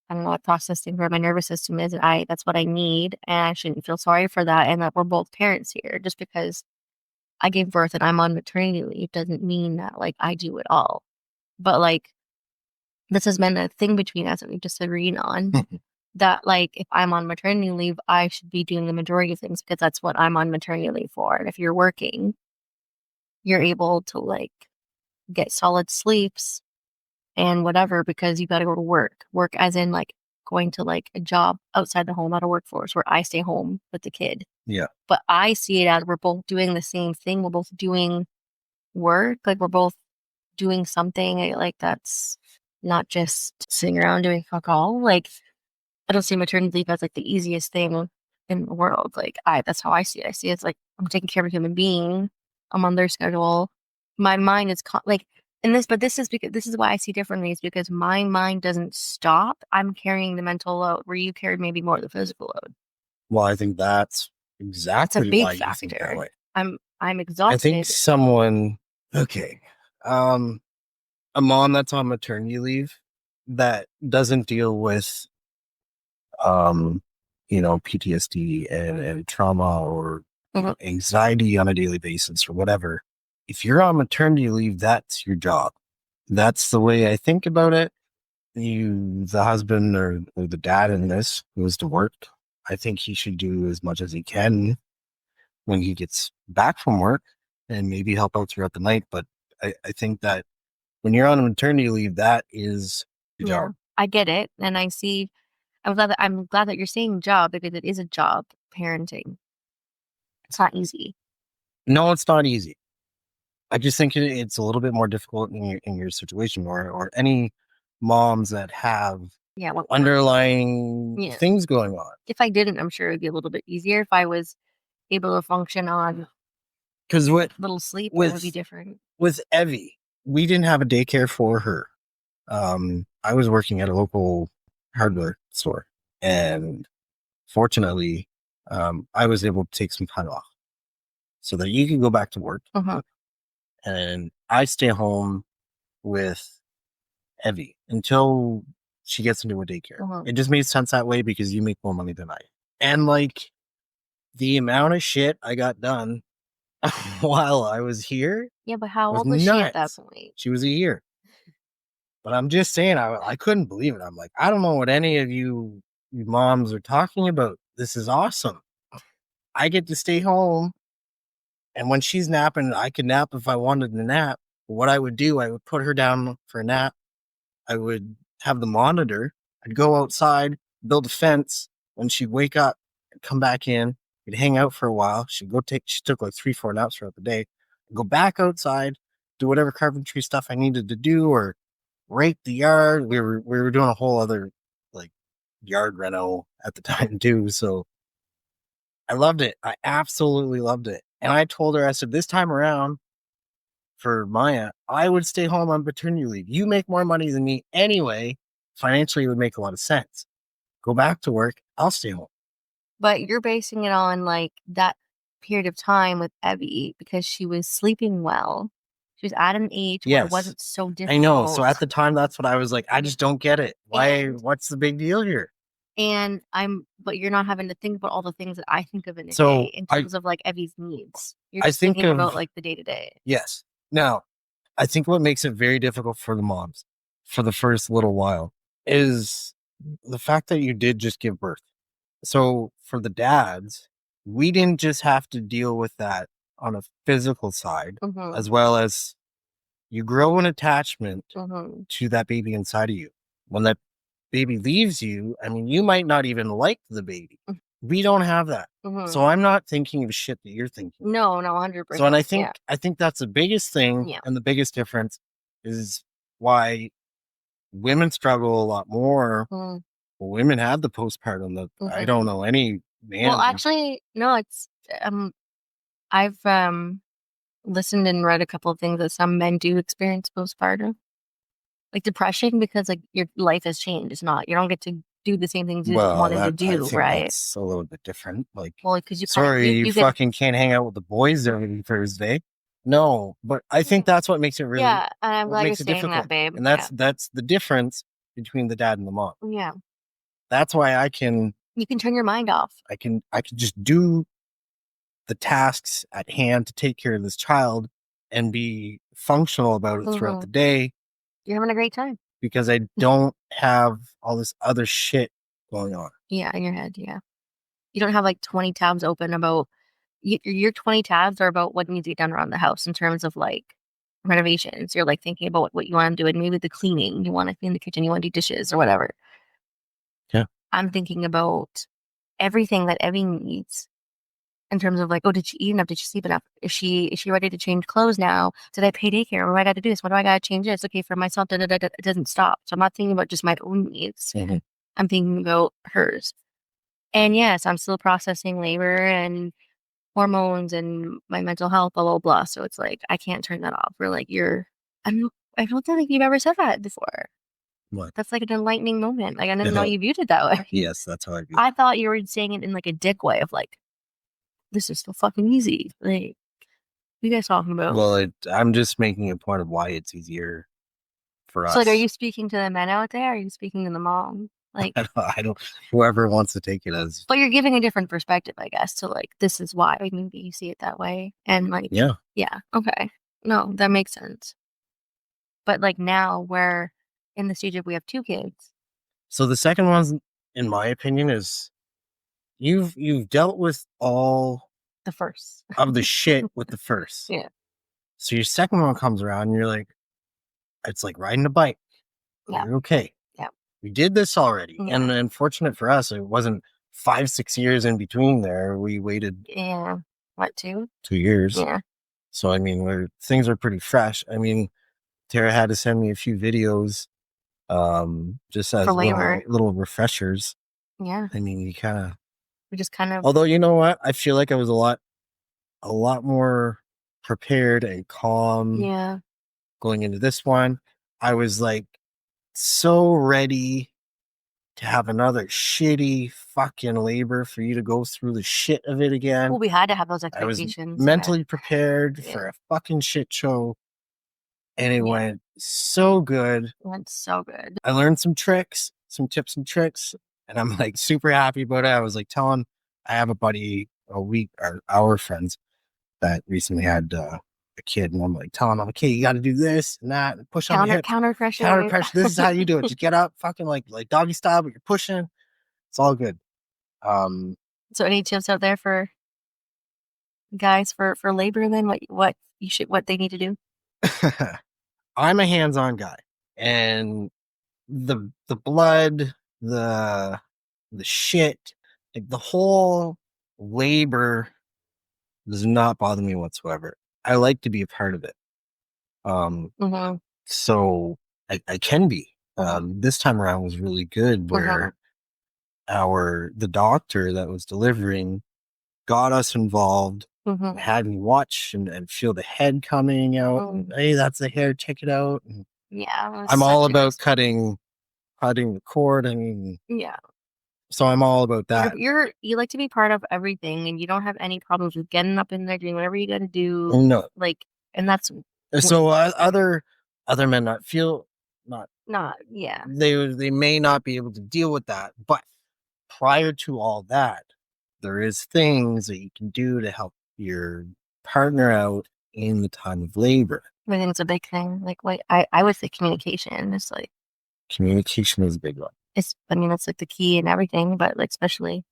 I don't know what processing for my nervous system is. And that's what I need. And I shouldn't feel sorry for that. And that we're both parents here. Just because I gave birth and I'm on maternity leave doesn't mean that like I do it all. But like, this has been a thing between us that we've just agreed on. That like if I'm on maternity leave, I should be doing the majority of things because that's what I'm on maternity leave for. And if you're working, you're able to like get solid sleeps and whatever because you got to go to work. Work as in like going to like a job outside the home, not a workforce, where I stay home with the kid. Yeah. But I see it as we're both doing the same thing. We're both doing work. Like we're both doing something like that's not just sitting around doing fuck all. Like I don't see maternity leave as like the easiest thing in the world. Like that's how I see it. I see it as like I'm taking care of a human being. I'm on their schedule. My mind is this is why I see differently. Is because my mind doesn't stop. I'm carrying the mental load where you carried maybe more of the physical load. Well, I think that's exactly big why factor. you think that way. I'm exhausted. I think a mom that's on maternity leave that doesn't deal with PTSD and trauma or anxiety on a daily basis or whatever. If you're on maternity leave, that's your job. That's the way I think about it. The husband or the dad in this goes to work. I think he should do as much as he can when he gets back from work and maybe help out throughout the night. But I think that when you're on maternity leave, that is your job. I get it. And I'm glad that you're saying job, because it is a job, parenting. It's not easy. No, it's not easy. I just think it's a little bit more difficult in your situation, or any moms that have underlying things going on. If I didn't, I'm sure it'd be a little bit easier. If I was able to function on little sleep, it would be different. With Evie, we didn't have a daycare for her. I was working at a local hardware store, and fortunately, I was able to take some time off so that you can go back to work. And I stay home with Evie until she gets into a daycare. It just made sense that way because you make more money than I. And like the amount of shit I got done while I was here. Yeah, but how old was she at that point? She was a year. But I'm just saying, I couldn't believe it. I'm like, I don't know what any of you moms are talking about. This is awesome. I get to stay home. And when she's napping, I could nap if I wanted to nap. But what I would do, I would put her down for a nap. I would have the monitor. I'd go outside, build a fence. When she'd wake up, I'd come back in. We'd hang out for a while. She took like 3-4 naps throughout the day. I'd go back outside, do whatever carpentry stuff I needed to do, or rake the yard. We were doing a whole other like yard reno at the time too. So I loved it. I absolutely loved it. And I told her, I said, this time around for Maya, I would stay home on paternity leave. You make more money than me anyway. Financially, it would make a lot of sense. Go back to work. I'll stay home. But you're basing it on like that period of time with Evie because she was sleeping well. She was at an age where it wasn't so difficult. I know. So at the time, that's what I was like. I just don't get it. Why? What's the big deal here? But you're not having to think about all the things that I think of in a day in terms of like Evie's needs. You're just thinking about like the day to day. Yes. Now, I think what makes it very difficult for the moms for the first little while is the fact that you did just give birth. So for the dads, we didn't just have to deal with that on a physical side, as well as you grow an attachment to that baby inside of you. When that baby leaves you, I mean, you might not even like the baby. We don't have that. So I'm not thinking of shit that you're thinking. No, 100%. So, and I think that's the biggest thing and the biggest difference is why women struggle a lot more. Well, women have the postpartum that I don't know any man. Well, actually, no, it's, I've listened and read a couple of things that some men do experience postpartum. Like depression, because like your life has changed. It's not, you don't get to do the same things you wanted to do, right? It's a little bit different. Like, because you fucking can't hang out with the boys every Thursday. No, but I think that's what makes it really. Yeah, and I'm glad you're saying that, babe. And that's the difference between the dad and the mom. Yeah, that's why you can turn your mind off. I can just do the tasks at hand to take care of this child and be functional about it throughout the day. You're having a great time. Because I don't have all this other shit going on. Yeah, in your head, yeah. You don't have like 20 tabs open about, your 20 tabs are about what needs to get done around the house in terms of like renovations. You're like thinking about what you want to do and maybe the cleaning. You want to clean the kitchen, you want to do dishes or whatever. Yeah. I'm thinking about everything that Evie needs. In terms of like, oh, did she eat enough? Did she sleep enough? Is she ready to change clothes now? Did I pay daycare? What do I got to do this? What do I got to change this? Okay, for myself, it doesn't stop. So I'm not thinking about just my own needs. I'm thinking about hers. And yes, I'm still processing labor and hormones and my mental health, blah, blah, blah. So it's like, I can't turn that off. We're like, I don't think you've ever said that before. What? That's like an enlightening moment. Like, I didn't know you viewed it that way. Yes, that's how I view it. I thought you were saying it in like a dick way of like, this is so fucking easy. Like, what are you guys talking about? Well, I'm just making a point of why it's easier for us. So, like, are you speaking to the men out there? Or are you speaking to the mom? Like, I don't. Whoever wants to take it as. But you're giving a different perspective, I guess. So, like, this is why maybe you see it that way, and like, yeah, okay, no, that makes sense. But like now we're in the stage of we have 2 kids. So the second one, in my opinion, is you've dealt with all The first. of the shit with the first. Yeah. So your second one comes around and you're like, it's like riding a bike. Yeah. You're okay. Yeah. We did this already. Yeah. And unfortunate for us, it wasn't 5-6 years in between there. We waited Yeah. What, 2? 2 years. Yeah. So I mean, things are pretty fresh. I mean, Tara had to send me a few videos, just as For labor. little refreshers. Yeah. I mean, you kind of. We just kind of. Although you know what, I feel like I was a lot more prepared and calm. Yeah. Going into this one, I was like so ready to have another shitty fucking labor for you to go through the shit of it again. Well, we had to have those I was expectations. mentally prepared for a fucking shit show, and it went so good. It went so good. I learned some tricks, some tips and tricks, and I'm like super happy about it. I was like telling, I have a buddy, our friends that recently had a kid, and I'm like telling them, okay, you got to do this and that, and push on the hips. Counter pressure. Counter pressure. This is how you do it. Just get up, fucking like doggy style, but you're pushing. It's all good. So any tips out there for guys for labor then? What they need to do? I'm a hands-on guy, and the blood, the shit, like the whole labor does not bother me whatsoever. I like to be a part of it. So I can be. This time around was really good, where the doctor that was delivering got us involved, had me watch and feel the head coming out. And, hey, that's the hair, check it out. And yeah, I'm all about cutting the cord. I mean, yeah. So I'm all about that. You like to be part of everything, and you don't have any problems with getting up in there, doing whatever you got to do. No, and that's so other men yeah. They may not be able to deal with that, but prior to all that, there is things that you can do to help your partner out in the time of labor. I think it's a big thing. I would say communication. It's like communication is a big one. It's like the key and everything, but especially.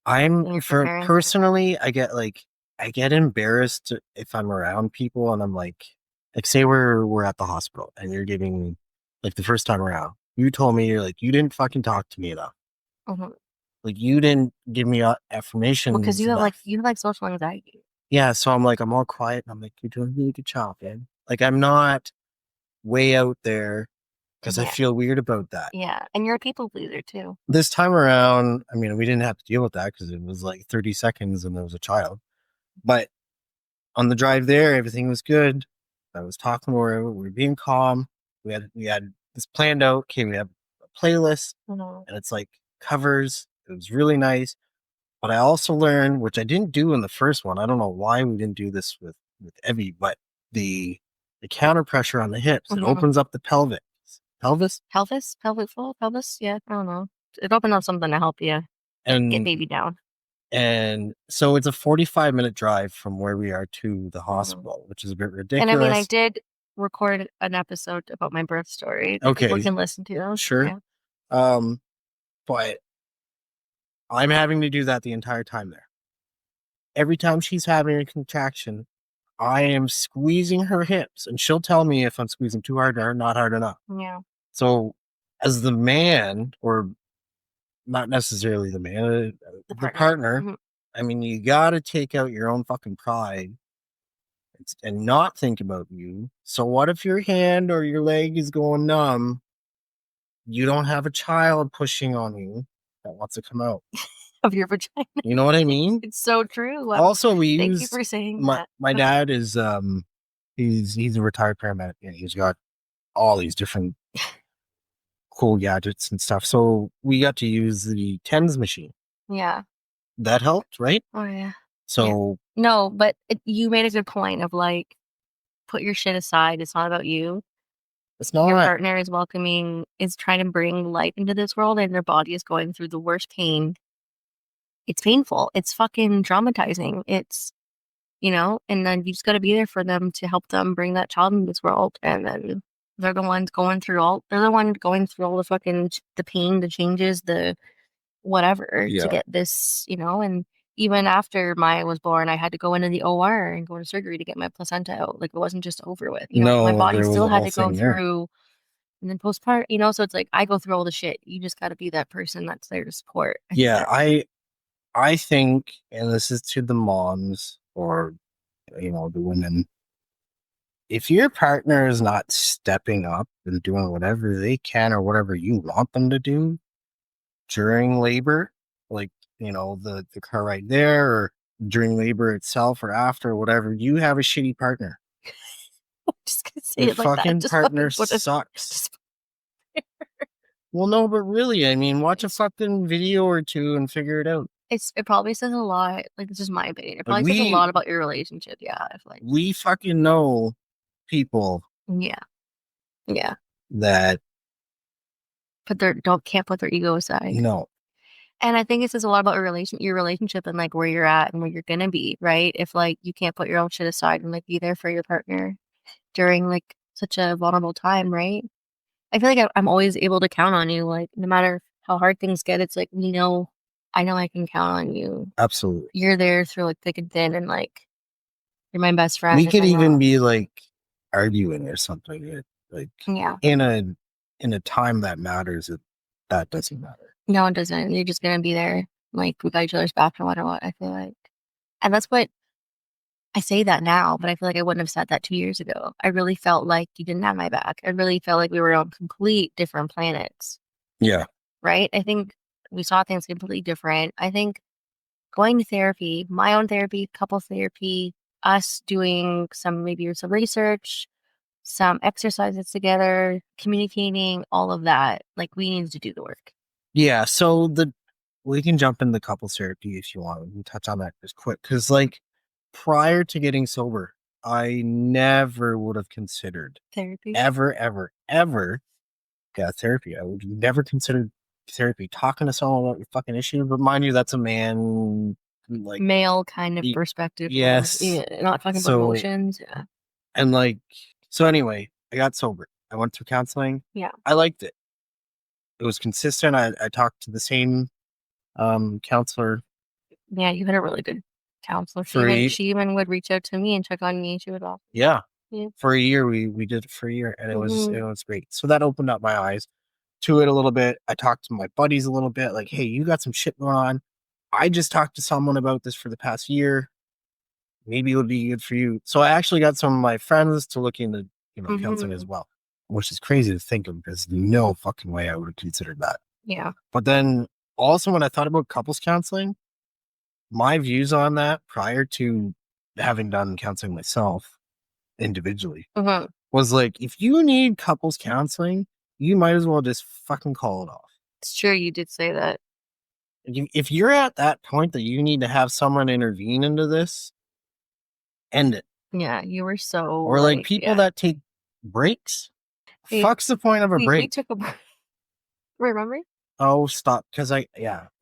Personally, I get embarrassed if I'm around people and I'm like say we're at the hospital and you're giving, the first time around, you told me, you didn't fucking talk to me enough. You didn't give me affirmation. Because you have social anxiety. Yeah, so I'm all quiet and I'm like, you're doing a really good job, man. I'm not way out there because I feel weird about that. Yeah, and you're a people pleaser too. This time around, I mean, we didn't have to deal with that because it was 30 seconds and there was a child. But on the drive there, everything was good. I was talking to her. We were being calm. We had this planned out. Okay, we have a playlist, and it's covers. It was really nice. But I also learned, which I didn't do in the first one. I don't know why we didn't do this with Evie, but the counter pressure on the hips, it opens up the pelvis. Pelvic floor, pelvis. Yeah, I don't know. It opens up something to help you get baby down. And so it's a 45-minute drive from where we are to the hospital, which is a bit ridiculous. And I mean, I did record an episode about my birth story. Okay, people can listen to. Sure. Yeah. But I'm having to do that the entire time there. Every time she's having a contraction, I am squeezing her hips, and she'll tell me if I'm squeezing too hard or not hard enough. Yeah. So, as the man, or not necessarily the man, the partner, I mean, you got to take out your own fucking pride and not think about you. So, what if your hand or your leg is going numb? You don't have a child pushing on you that wants to come out of your vagina. You know what I mean? It's so true. Also, thank you for saying that. My dad is he's a retired paramedic, and he's got all these different cool gadgets and stuff. So we got to use the TENS machine. Yeah, that helped, right? Oh yeah. So no, but you made a good point of put your shit aside. It's not about you. It's not. Your partner is is trying to bring life into this world, and their body is going through the worst pain. It's painful. It's fucking traumatizing. It's, and then you just got to be there for them to help them bring that child into this world. And then They're the ones going through all the fucking the pain, the changes, the whatever to get this, and even after Maya was born, I had to go into the OR and go to surgery to get my placenta out. Like, it wasn't just over with. My No, body there was still a had whole to go thing there. through, and then postpartum, so it's like I go through all the shit. You just got to be that person that's there to support. I think, and this is to the moms or the women, if your partner is not stepping up and doing whatever they can or whatever you want them to do during labor, like the car right there, or during labor itself or after, or whatever, you have a shitty partner. I'm just gonna say Your it like that. fucking Just partner fucking put it. sucks. Well, no, but really, I mean, watch a fucking video or two and figure it out. It probably says a lot. Like, this is my opinion. It Like, probably says a lot about your relationship. Yeah, I feel like we fucking know people yeah that can't put their ego aside. no. And I think it says a lot about your relationship and like where you're at and where you're gonna be, right? If like you can't put your own shit aside and like be there for your partner during like such a vulnerable time, right? I feel like I'm always able to count on you. Like, no matter how hard things get, it's like, I know I can count on you. Absolutely. You're there through like thick and thin, and like you're my best friend. We could even be like arguing or something, like in a time that matters. That doesn't matter. No, it doesn't. You're just gonna be there. Like, we got each other's back no matter what. I feel like, and that's what I say that now, but I feel like I wouldn't have said that 2 years ago. I really felt like you didn't have my back. I really felt like we were on complete different planets. Yeah. Right? I think we saw things completely different. I think going to therapy, my own therapy, couple therapy, us doing some research, some exercises together, communicating, all of that. Like, we need to do the work. Yeah. So we can jump in the couples therapy if you want. We can touch on that just quick. Because prior to getting sober, I never would have considered therapy. Ever. Yeah, therapy. I would never consider therapy. Talking to someone about your fucking issue, but mind you, that's a man, like, male kind of perspective. Yes. Not talking about emotions. Yeah. And so anyway, I got sober. I went through counseling. Yeah. I liked it. It was consistent. I talked to the same counselor. Yeah, you had a really good counselor. She even would reach out to me and check on me. She would offer. Yeah. For a year, we did it for a year, and it was great. So that opened up my eyes to it a little bit. I talked to my buddies a little bit, like, hey, you got some shit going on. I just talked to someone about this for the past year. Maybe it would be good for you. So I actually got some of my friends to look into, counseling as well, which is crazy to think of, because no fucking way I would have considered that. Yeah. But then also, when I thought about couples counseling, my views on that prior to having done counseling myself individually was like, if you need couples counseling, you might as well just fucking call it off. It's true. You did say that. If you're at that point that you need to have someone intervene into this, end it. Yeah, you were so. Or like people that take breaks. Fuck's the point of a break? We took a break. Remember? Oh, stop. Because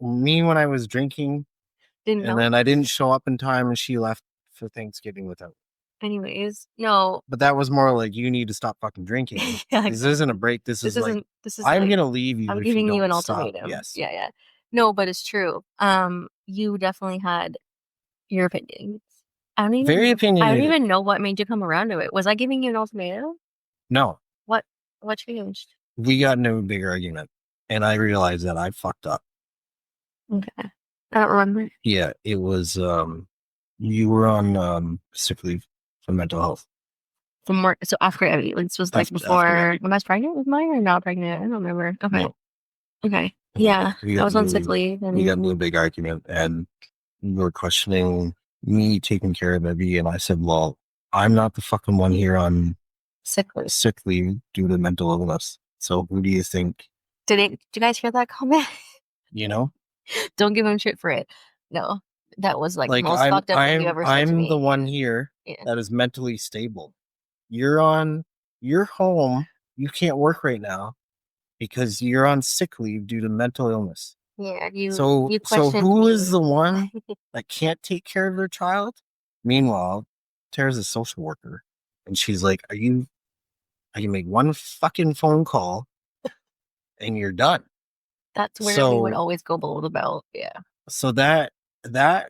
me when I was drinking, then I didn't show up in time, and she left for Thanksgiving without. Anyways, no. But that was more like, you need to stop fucking drinking. This isn't a break. This is I'm gonna leave you. I'm if giving you an stop. ultimatum. Yes. Yeah. No, but it's true. You definitely had your opinions. I don't even know what made you come around to it. Was I giving you an ultimatum? No. What changed? We got into a big argument, and I realized that I fucked up. Okay. I don't remember. Yeah, it was you were on sick leave for mental health. So after Evie, this was like before. Am I pregnant with mine or not pregnant? I don't remember. Okay. No. Okay. Yeah, I was on sick leave. We got into a big argument, and you were questioning me taking care of Evie, and I said, well, I'm not the fucking one here on sick leave due to mental illness. So who do you think? Did you guys hear that comment? Don't give him shit for it. No, that was like the most fucked up thing you ever said to me. I'm the one here that is mentally stable. You're home. You can't work right now because you're on sick leave due to mental illness. Yeah, So who is the one that can't take care of their child? Meanwhile, Tara's a social worker, and she's like, "Are you I can make one fucking phone call and you're done. That's where we would always go below the belt. Yeah. So that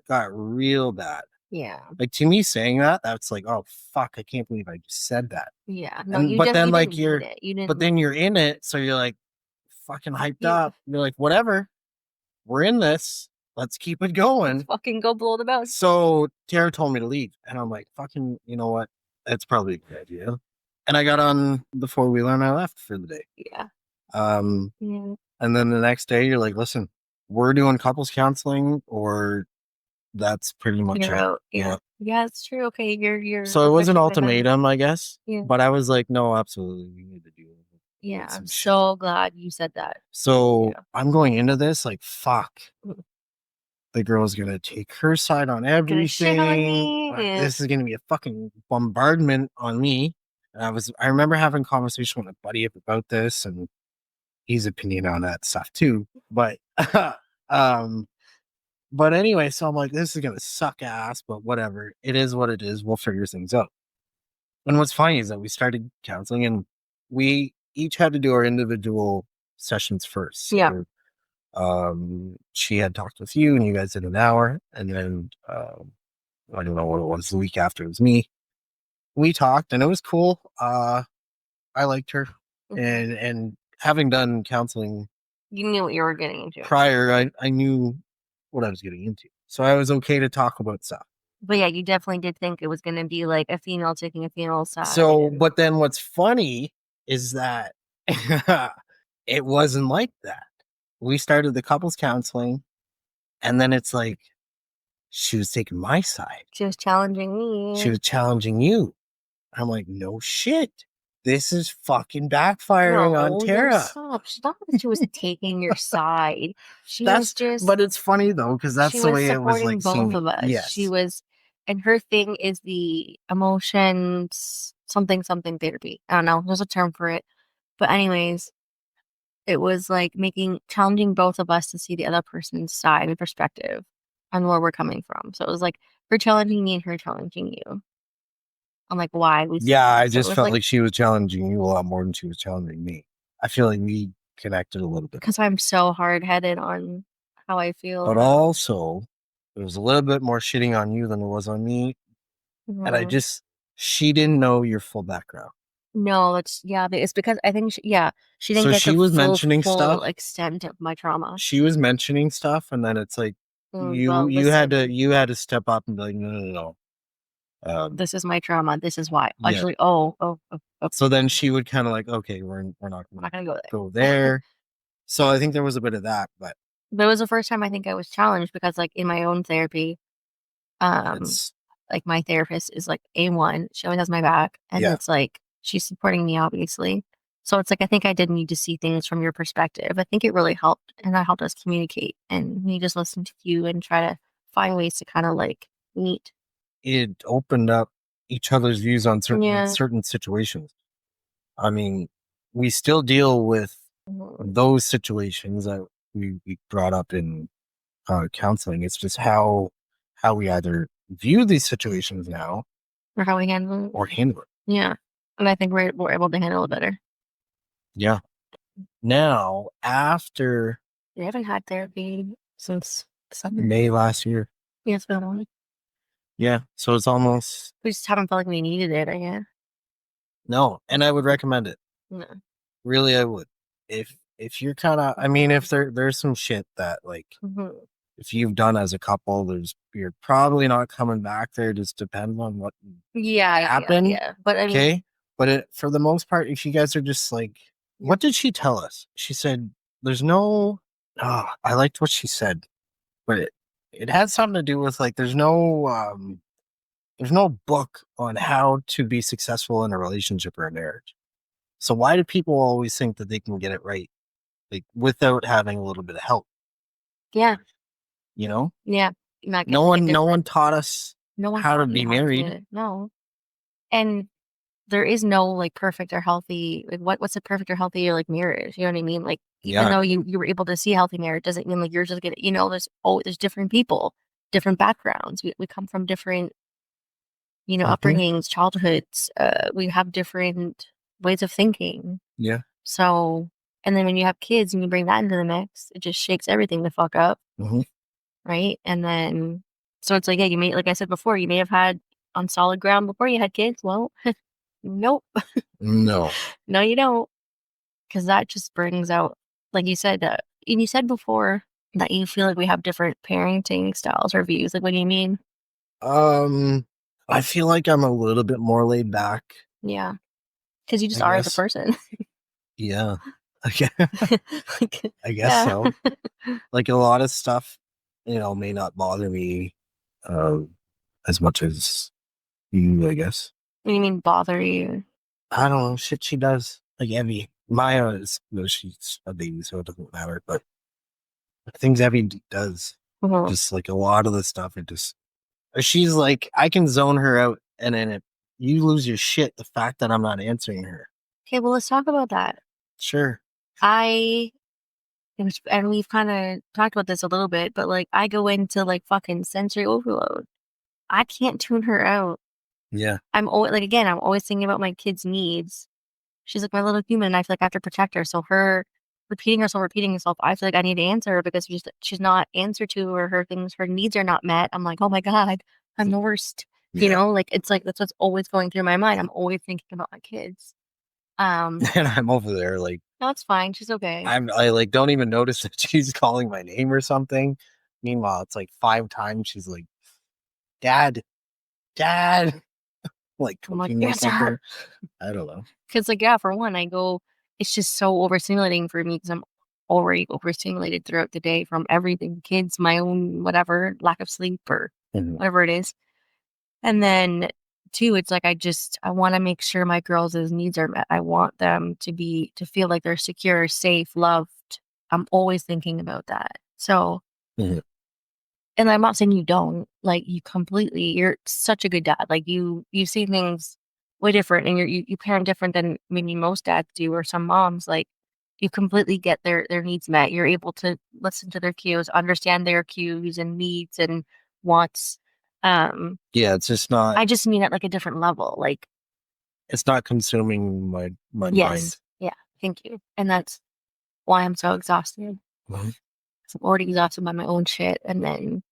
got real bad. Yeah. Like, to me, saying that, that's like, oh fuck, I can't believe I just said that. Yeah. No, But then like you're in it, so you're like fucking hyped up. You're like, whatever, we're in this. Let's keep it going. Let's fucking go below the belt. So Tara told me to leave, and I'm like, fucking, you know what? That's probably a good idea. And I got on the 4-wheeler and I left for the day. Yeah. And then the next day, you're like, listen, we're doing couples counseling, or that's pretty much You're it. out. Yeah. Yeah, it's true. Okay, you're. So it was an ultimatum, I guess. Yeah. But I was like, no, absolutely, we need to do it. Yeah, I'm so glad you said that. So I'm going into this like, fuck. The girl's gonna take her side on everything. Shit on me. This is gonna be a fucking bombardment on me. And I remember having a conversation with a buddy about this, and his opinion on that stuff too. But but anyway, so I'm like, this is gonna suck ass, but whatever. It is what it is. We'll figure things out. And what's funny is that we started counseling, and we each had to do our individual sessions first. So, yeah. She had talked with you, and you guys did an hour, and then I don't know what it was. The week after, it was me. We talked, and it was cool. I liked her, and having done counseling, you knew what you were getting into prior. I knew what I was getting into, so I was okay to talk about stuff. But yeah, you definitely did think it was going to be like a female taking a female side. So, but then what's funny is that it wasn't like that. We started the couples counseling, and then it's like she was taking my side. She was challenging me. She was challenging you. I'm like, no shit. This is fucking backfiring on Tara. Stop. It's not that she was taking your side. Was just. But it's funny though, because that's the way it was like. Both of us. Yes. She was, and her thing is the emotions something therapy. I don't know. There's a term for it, but anyways, it was like challenging both of us to see the other person's side and perspective on where we're coming from. So it was like her challenging me and her challenging you. I'm like, why? I just felt like she was challenging you a lot more than she was challenging me. I feel like we connected a little bit. Because I'm so hard-headed on how I feel. But also, there was a little bit more shitting on you than there was on me. Mm-hmm. And she didn't know your full background. No, it's because I think, she didn't get the full extent of my trauma. She was mentioning stuff, and then it's like, you had to step up and be like, no. This is my trauma. This is why. Yeah. Actually, So then she would kind of like, okay, we're not going to go there. So I think there was a bit of that, but it was the first time I think I was challenged because, like, in my own therapy, like my therapist is like A1. She always has my back, and it's like she's supporting me, obviously. So it's like I think I did need to see things from your perspective. I think it really helped, and that helped us communicate. And we just listen to you and try to find ways to kind of like meet. It opened up each other's views on certain situations. I mean, we still deal with those situations that we brought up in counseling. It's just how we either view these situations now, or how we handle it. Yeah, and I think we're able to handle it better. Yeah. Now, after we haven't had therapy since May last year. Yeah, it's been a while. Yeah, so it's almost. We just haven't felt like we needed it, I guess. No, and I would recommend it. No. Really, I would. If you're kind of, I mean, if there's some shit that like, if you've done as a couple, you're probably not coming back there. Just depends on what happened. Yeah. But I mean, but for the most part, if you guys are just like, what did she tell us? She said, "There's no." Oh, I liked what she said, but it had something to do with like, there's no book on how to be successful in a relationship or a marriage. So why do people always think that they can get it right, like without having a little bit of help? Yeah. You know? Yeah. No one taught us how to be married. No. And there is no like perfect or healthy, like what's a perfect or healthy like marriage? You know what I mean? Like even though you were able to see healthy marriage doesn't mean like you're just gonna, there's different people, different backgrounds. We come from different, upbringings, childhoods. We have different ways of thinking. Yeah. So, and then when you have kids and you bring that into the mix, it just shakes everything the fuck up. Mm-hmm. Right. And then, so it's like, yeah, you may, like I said before, you may have had on solid ground before you had kids. Well, nope. No. No, you don't. Because that just brings out, like you said, and you said before that you feel like we have different parenting styles or views. Like, what do you mean? I feel like I'm a little bit more laid back. Yeah. Because you just I are as a guess. person. Yeah. Okay. Like, I guess so. Like a lot of stuff, may not bother me as much as you, I guess. What do you mean bother you? I don't know, shit she does. Like Evie. Maya is, she's a baby, so it doesn't matter. But things Evie does, just like a lot of the stuff, she's like, I can zone her out, and then you lose your shit the fact that I'm not answering her. Okay, well, let's talk about that. Sure. And we've kind of talked about this a little bit, but like I go into like fucking sensory overload. I can't tune her out. Yeah. I'm always thinking about my kid's needs. She's like my little human, and I feel like I have to protect her. So her repeating herself, I feel like I need to answer her because she's not answered to, or her needs are not met. I'm like, oh my God, I'm the worst. Yeah. Like it's like that's what's always going through my mind. I'm always thinking about my kids. And I'm over there like, no, it's fine. She's okay. I like don't even notice that she's calling my name or something. Meanwhile, it's like 5 times she's like, Dad, like cooking or something. I don't know. Because like, yeah, for one, it's just so overstimulating for me because I'm already overstimulated throughout the day from everything, kids, my own, whatever, lack of sleep or whatever it is. And then two, it's like, I want to make sure my girls' needs are met. I want them to feel like they're secure, safe, loved. I'm always thinking about that. So, and I'm not saying you don't, like you're such a good dad. Like you see things way different, and you parent different than maybe most dads do or some moms. Like you completely get their needs met. You're able to listen to their cues, understand their cues and needs and wants. Yeah, it's just not. I just mean at like a different level. Like it's not consuming my mind. Yeah, thank you. And that's why I'm so exhausted. I'm already exhausted by my own shit, and then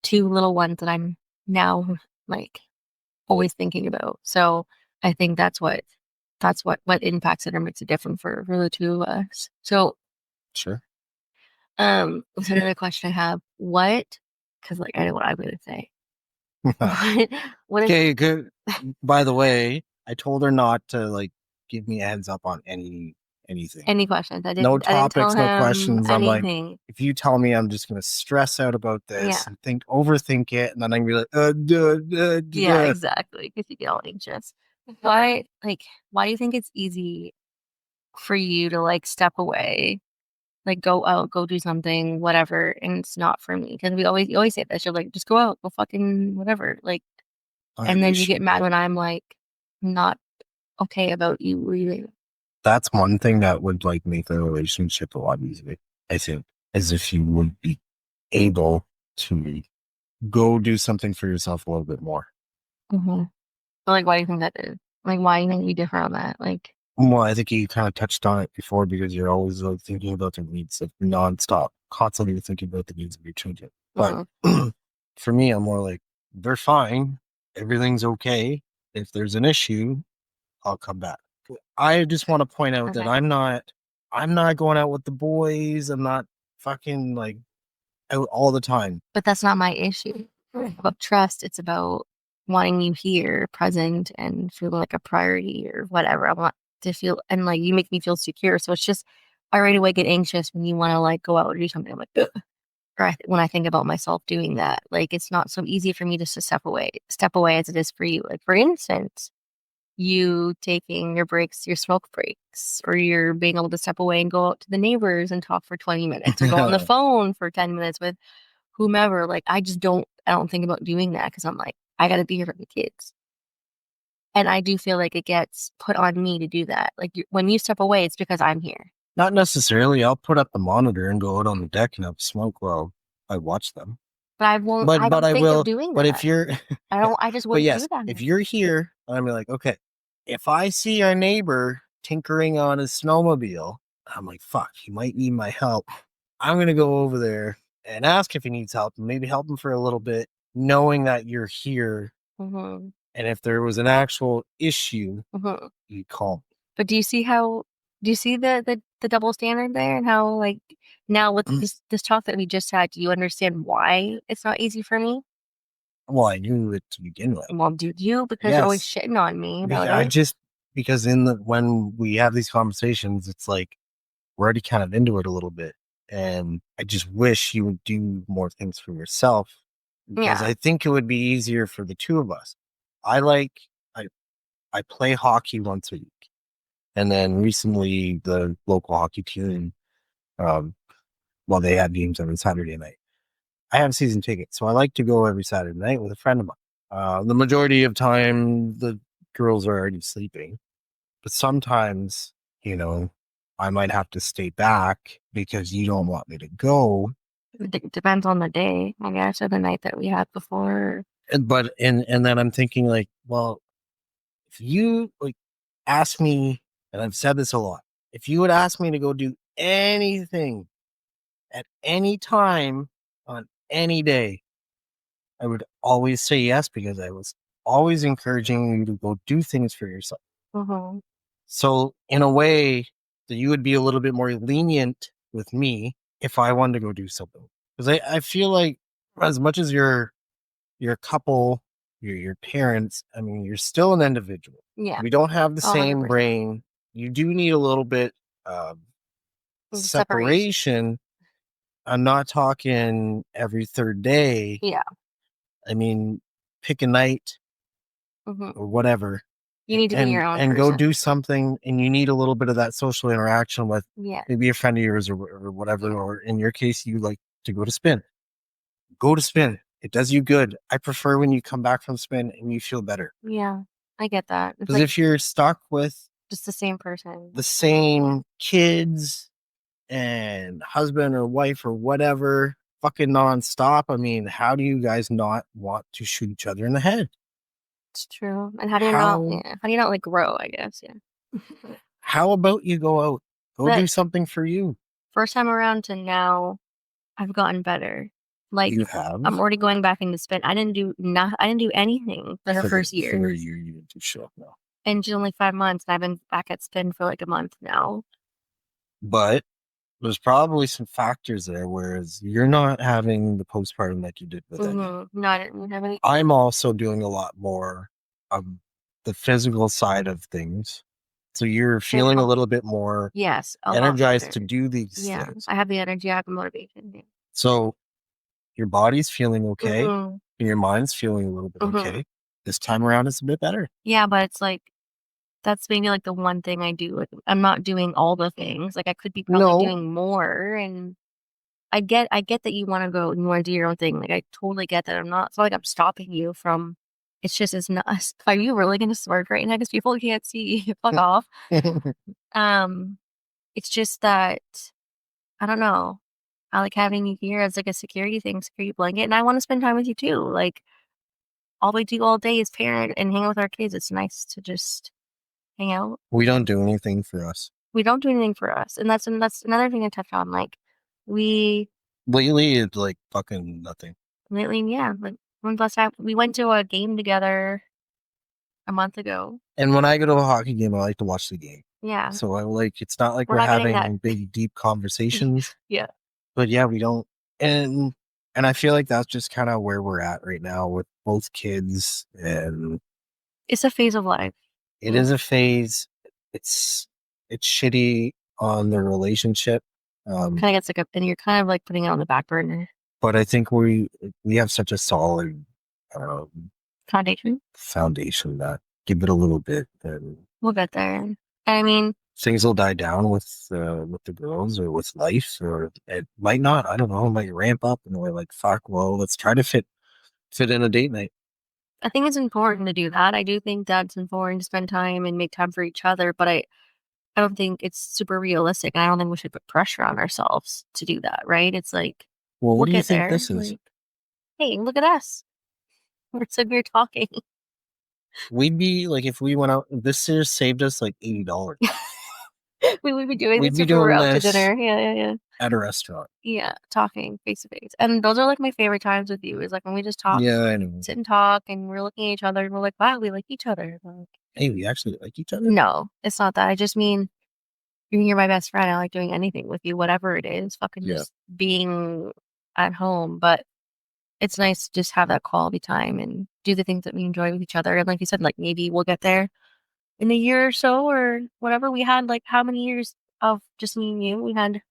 2 little ones that I'm now like always thinking about. So I think that's what impacts it or makes it different for the 2 of us. So sure. What's another question I have? Because like I know what I'm gonna say. What okay, good. By the way, I told her not to like give me a heads up on anything. Any questions? No topics, no questions. Anything. I'm like, if you tell me, I'm just gonna stress out about this and overthink it, and then I'm gonna be like, yeah, exactly. Because you get all anxious. Why do you think it's easy for you to like step away, like go out, go do something, whatever, and it's not for me? Because you always say this. You're like, just go out, go fucking whatever, like, and then you get mad when I'm like not okay about you leaving. That's one thing that would like make the relationship a lot easier, I think, as if you would be able to go do something for yourself a little bit more. But like, why do you think that is? Like, why do you think you differ on that? Like, well, I think you kind of touched on it before because you're always like thinking about their needs, like nonstop, constantly thinking about the needs of your children. But for me, I'm more like, they're fine. Everything's okay. If there's an issue, I'll come back. I just want to point out that I'm not going out with the boys. I'm not fucking like out all the time. But that's not my issue. It's about trust. It's about wanting you here, present, and feeling like a priority or whatever. I want to feel, and like you make me feel secure. So it's just, I right away get anxious when you want to like go out or do something. I'm like, ugh. Or when I think about myself doing that, like it's not so easy for me just to step away as it is for you. Like for instance, you taking your smoke breaks, or you're being able to step away and go out to the neighbors and talk for 20 minutes or go on the phone for 10 minutes with whomever. Like, I don't think about doing that because I'm like, I got to be here for the kids. And I do feel like it gets put on me to do that. Like when you step away, it's because I'm here. Not necessarily. I'll put up the monitor and go out on the deck and have a smoke while I watch them. But I won't. I don't think of doing that. But if you're, I just wouldn't do that. If you're here, I'm like, okay, if I see our neighbor tinkering on his snowmobile. I'm like, fuck, he might need my help. I'm going to go over there and ask if he needs help and maybe help him for a little bit, knowing that you're here. Mm-hmm. And if there was an actual issue, Mm-hmm. you'd call me. But do you see the double standard there, and how, like, now with this talk that we just had, do you understand why it's not easy for me? Well, I knew it to begin with. Well, do you? Because you're always shitting on me about it. Because when we have these conversations, it's like we're already kind of into it a little bit. And I just wish you would do more things for yourself, because I think it would be easier for the two of us. I play hockey once a week. And then recently the local hockey team, they had games every Saturday night. I have season tickets, so I like to go every Saturday night with a friend of mine. The majority of time, the girls are already sleeping. But sometimes, I might have to stay back because you don't want me to go. It depends on the day, I guess, or the night that we had before. And then I'm thinking, like, well, if you ask me, and I've said this a lot, if you would ask me to go do anything at any time on any day, I would always say yes, because I was always encouraging you to go do things for yourself. Mm-hmm. So in a way, that you would be a little bit more lenient with me if I wanted to go do something. Because I feel like, as much as you're a couple, your parents, I mean, you're still an individual. Yeah. We don't have the 100%. same brain. You do need a little bit of separation. I'm not talking every third day. Yeah. I mean, pick a night or whatever. You need to be your own and person. go do something, and you need a little bit of that social interaction with maybe a friend of yours or whatever. Or in your case, you like to go to spin. Go to spin. It does you good. I prefer when you come back from spin and you feel better. Yeah, I get that. Because if you're stuck with just the same person, the same kids and husband or wife or whatever, fucking nonstop, I mean, how do you guys not want to shoot each other in the head? It's true. And how do you not like grow, I guess? Yeah. How about you go out? Go do something for you. First time around to now, I've gotten better. Like, you have? I'm already going back into spin. I didn't do anything for her first year. For a year, you didn't do show up now. And she's only 5 months, and I've been back at spin for like a month now. But there's probably some factors there, whereas you're not having the postpartum like you did with Eddie. No, I didn't have any. I'm also doing a lot more of the physical side of things. So you're feeling a little bit more energized to do these things. I have the energy, I have the motivation. Yeah. So your body's feeling okay, and your mind's feeling a little bit okay. This time around, it's a bit better. Yeah, but it's like, that's maybe like the one thing I do. Like, I'm not doing all the things. Like, I could be probably doing more. And I get that you want to go and you want to do your own thing. Like, I totally get that. It's not like I'm stopping you from. It's just, it's not. Are you really going to smirk right now? Because people can't see you. Fuck off. It's just that, I don't know. I like having you here as like a security blanket, and I want to spend time with you too. Like, all we do all day is parent and hang out with our kids. It's nice to just hang out. We don't do anything for us. We don't do anything for us, and that's another thing to touch on. Like, lately, it's like fucking nothing. Lately, yeah. Like, when's the last time we went to a game together? A month ago. And when I go to a hockey game, I like to watch the game. Yeah. So it's not like we're having big, deep conversations. Yeah. But yeah, we don't. And I feel like that's just kind of where we're at right now with both kids. And it's a phase of life. It is a phase. It's shitty on the relationship. Kind of gets like and you're kind of like putting it on the back burner. But I think we have such a solid foundation that give it a little bit, and we'll get there. I mean, things will die down with the girls or with life, or it might not. I don't know. It might ramp up, and we're like, fuck. Well, let's try to fit in a date night. I think it's important to do that. I do think that's important to spend time and make time for each other, but I don't think it's super realistic. And I don't think we should put pressure on ourselves to do that, right? It's like, well, what do you think this is? Like, hey, look at us. We're sitting here talking. We'd be like, if we went out, this year saved us like $80. We would be doing We'd this be if we were doing out to this dinner. Yeah. at a restaurant. Yeah, talking face to face. And those are like my favorite times with you, is like when we just talk, Yeah, I know. sit and talk, and we're looking at each other and we're like, wow, we like each other. Like, Hey, we actually like each other? no, it's not that. I just mean you're my best friend. I like doing anything with you, whatever it is, fucking Yeah. just being at home. But it's nice to just have that quality time and do the things that we enjoy with each other. And like you said, like maybe we'll get there in a year or so or whatever. We had like how many years of just me and you? We had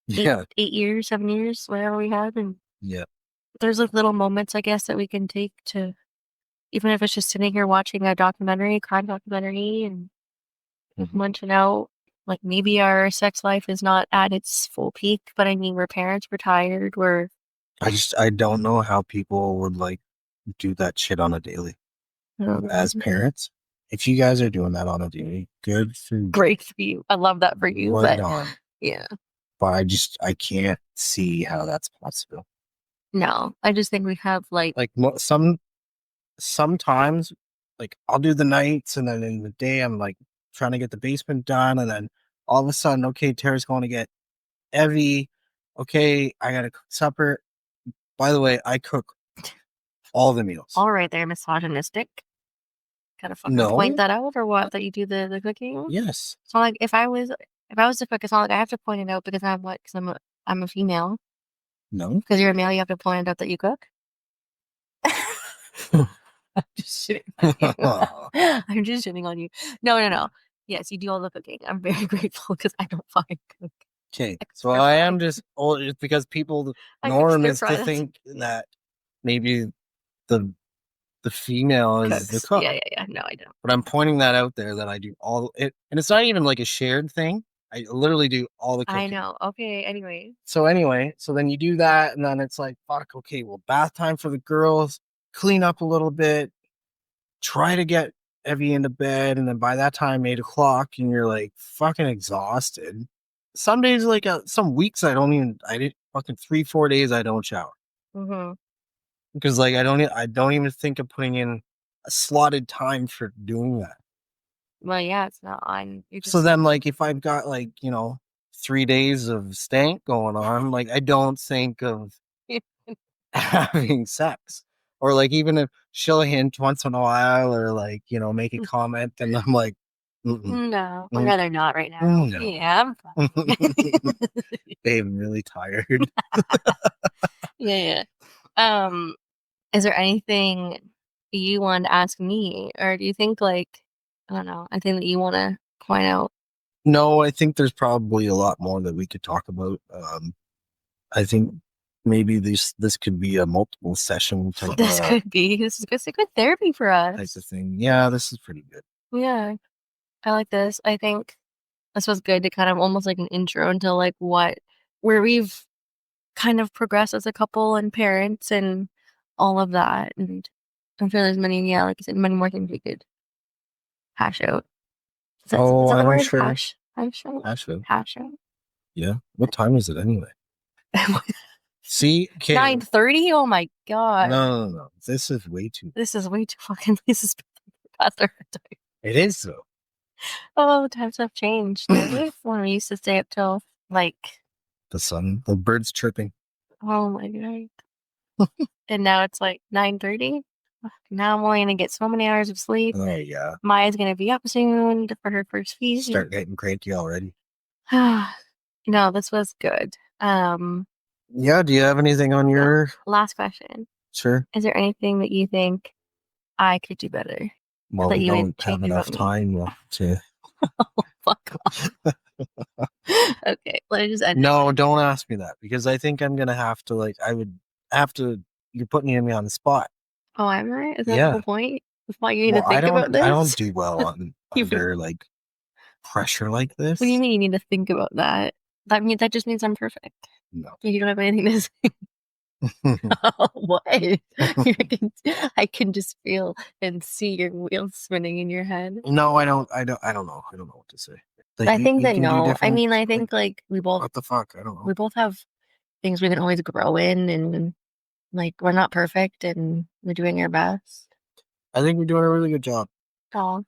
Yeah. 8 years, 7 years, whatever we had. And Yeah. there's like little moments, I guess, that we can take to, even if it's just sitting here watching a documentary, crime documentary, and munching out. Like maybe our sex life is not at its full peak, but I mean, we're parents, we're tired, we're. I don't know how people would like do that shit on a daily as parents. If you guys are doing that on a daily, good for you. Great for you. I love that for you. Right But on. yeah. But I can't see how that's possible. No, I just think we have like sometimes like I'll do the nights and then in the day I'm like trying to get the basement done and then all of a sudden, okay, Tara's going to get Evie. Okay, I gotta cook supper. By the way, I cook all the meals. all right there, misogynistic. Gotta fucking point that out or what? That you do the cooking? Yes. So like if I was to cook, it's not like I have to point it out because I'm what? Because I'm a female. No. Because you're a male, you have to point it out that you cook. I'm just shitting on you. I'm just shitting on you. No. Yes, you do all the cooking. I'm very grateful because I don't fucking cook. Okay, so I am just old. It's because people norm is to think that maybe the female is the cook. Yeah. No, I don't. But I'm pointing that out there that I do all it, and it's not even like a shared thing. I literally do all the cooking. I know. Okay. Anyway. So then you do that, and then it's like, fuck. Okay, well, bath time for the girls. Clean up a little bit. Try to get Evie into bed, and then by that time, 8:00, and you're like fucking exhausted. Some days, like some weeks, I did fucking 3-4 days I don't shower. Because like I don't even think of putting in a slotted time for doing that. Well, yeah, it's not on. So then, like, if I've got 3 days of stank going on, like I don't think of having sex. Or like even if she'll hint once in a while or make a comment and I'm like, no, I'd rather not right now. No. Yeah, I'm fine. Babe, I'm really tired. Yeah. Is there anything you want to ask me, or do you think I don't know, anything that you want to point out? No, I think there's probably a lot more that we could talk about. I think maybe this could be a multiple session type. This could be. This is good therapy for us. Type of thing. Yeah, this is pretty good. Yeah, I like this. I think this was good to kind of almost like an intro into where we've kind of progressed as a couple and parents and all of that. And I'm sure there's many, like you said, many more things we could hash out. Is that the word? Sure. Hash out. Yeah. What time is it anyway? See, okay. 9:30. Oh my god. No. This is way too. This is way too fucking. This is past our time. It is though. Oh, times have changed. When we used to stay up till the sun, the birds chirping. Oh my god. And now it's 9:30. Now I'm only gonna get so many hours of sleep. Oh yeah. Maya's gonna be up soon for her first feed. Start getting cranky already. No, this was good. Yeah, do you have anything on your last question? Sure. Is there anything that you think I could do better? Well, we don't have enough time left to. Oh, fuck off. Okay, let me just end. No, don't ask me that because I think I'm gonna have to I would have to. You're putting me on the spot. Oh, am I? Is that the whole point? That's why you need to think about this. I don't do well on under pressure like this. What do you mean you need to think about that? That just means I'm perfect. No, you don't have anything to say. What? I can just feel and see your wheels spinning in your head. No, I don't know. I don't know what to say. I think that no. I mean, I think we both. What the fuck? I don't know. We both have things we can always grow in, and we're not perfect, and we're doing our best. I think we're doing a really good job. Oh,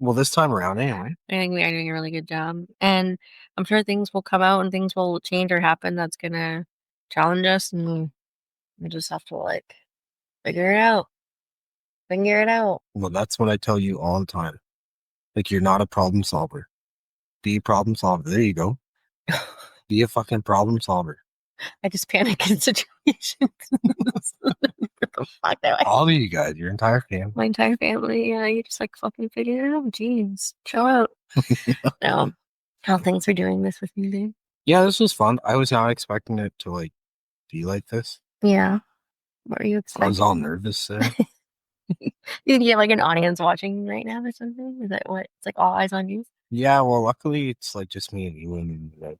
Well, this time around, anyway. I think we are doing a really good job. And I'm sure things will come out and things will change or happen that's going to challenge us. And we just have to, like, figure it out. Figure it out. Well, that's what I tell you all the time. Like, you're not a problem solver. Be a problem solver. There you go. Be a fucking problem solver. I just panic in situations. What the fuck do I? All of you guys, your entire family. My entire family, yeah, you just like fucking figure it out. Jeez, chill out. No, how things are doing this with me, babe. Yeah, this was fun. I was not expecting it to like be like this. Yeah. What are you expecting? I was all nervous there. You think you have like an audience watching right now or something? Is that what? It's like all eyes on you? Yeah, well, luckily it's like just me and you, and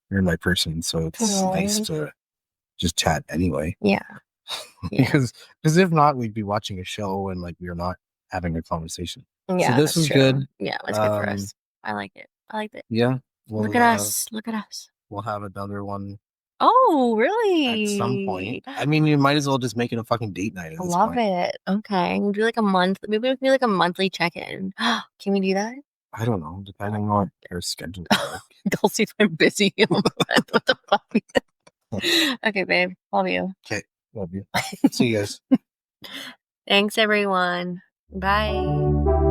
you're my person, so it's nice to just chat anyway. Yeah. because if not, we'd be watching a show and like we're not having a conversation. Yeah. So this was good. Yeah, it's good for us. I like it. I liked it. Yeah. Look at us. Look at us. We'll have another one. Oh, really? At some point. I mean, you might as well just make it a fucking date night. I love it. Okay. We'll do like a month. Maybe we can do like a monthly check-in. Can we do that? I don't know, depending on our schedule. They'll see if I'm busy. What the fuck? Okay, babe. Love you. Okay. Love you. See you guys. Thanks, everyone. Bye.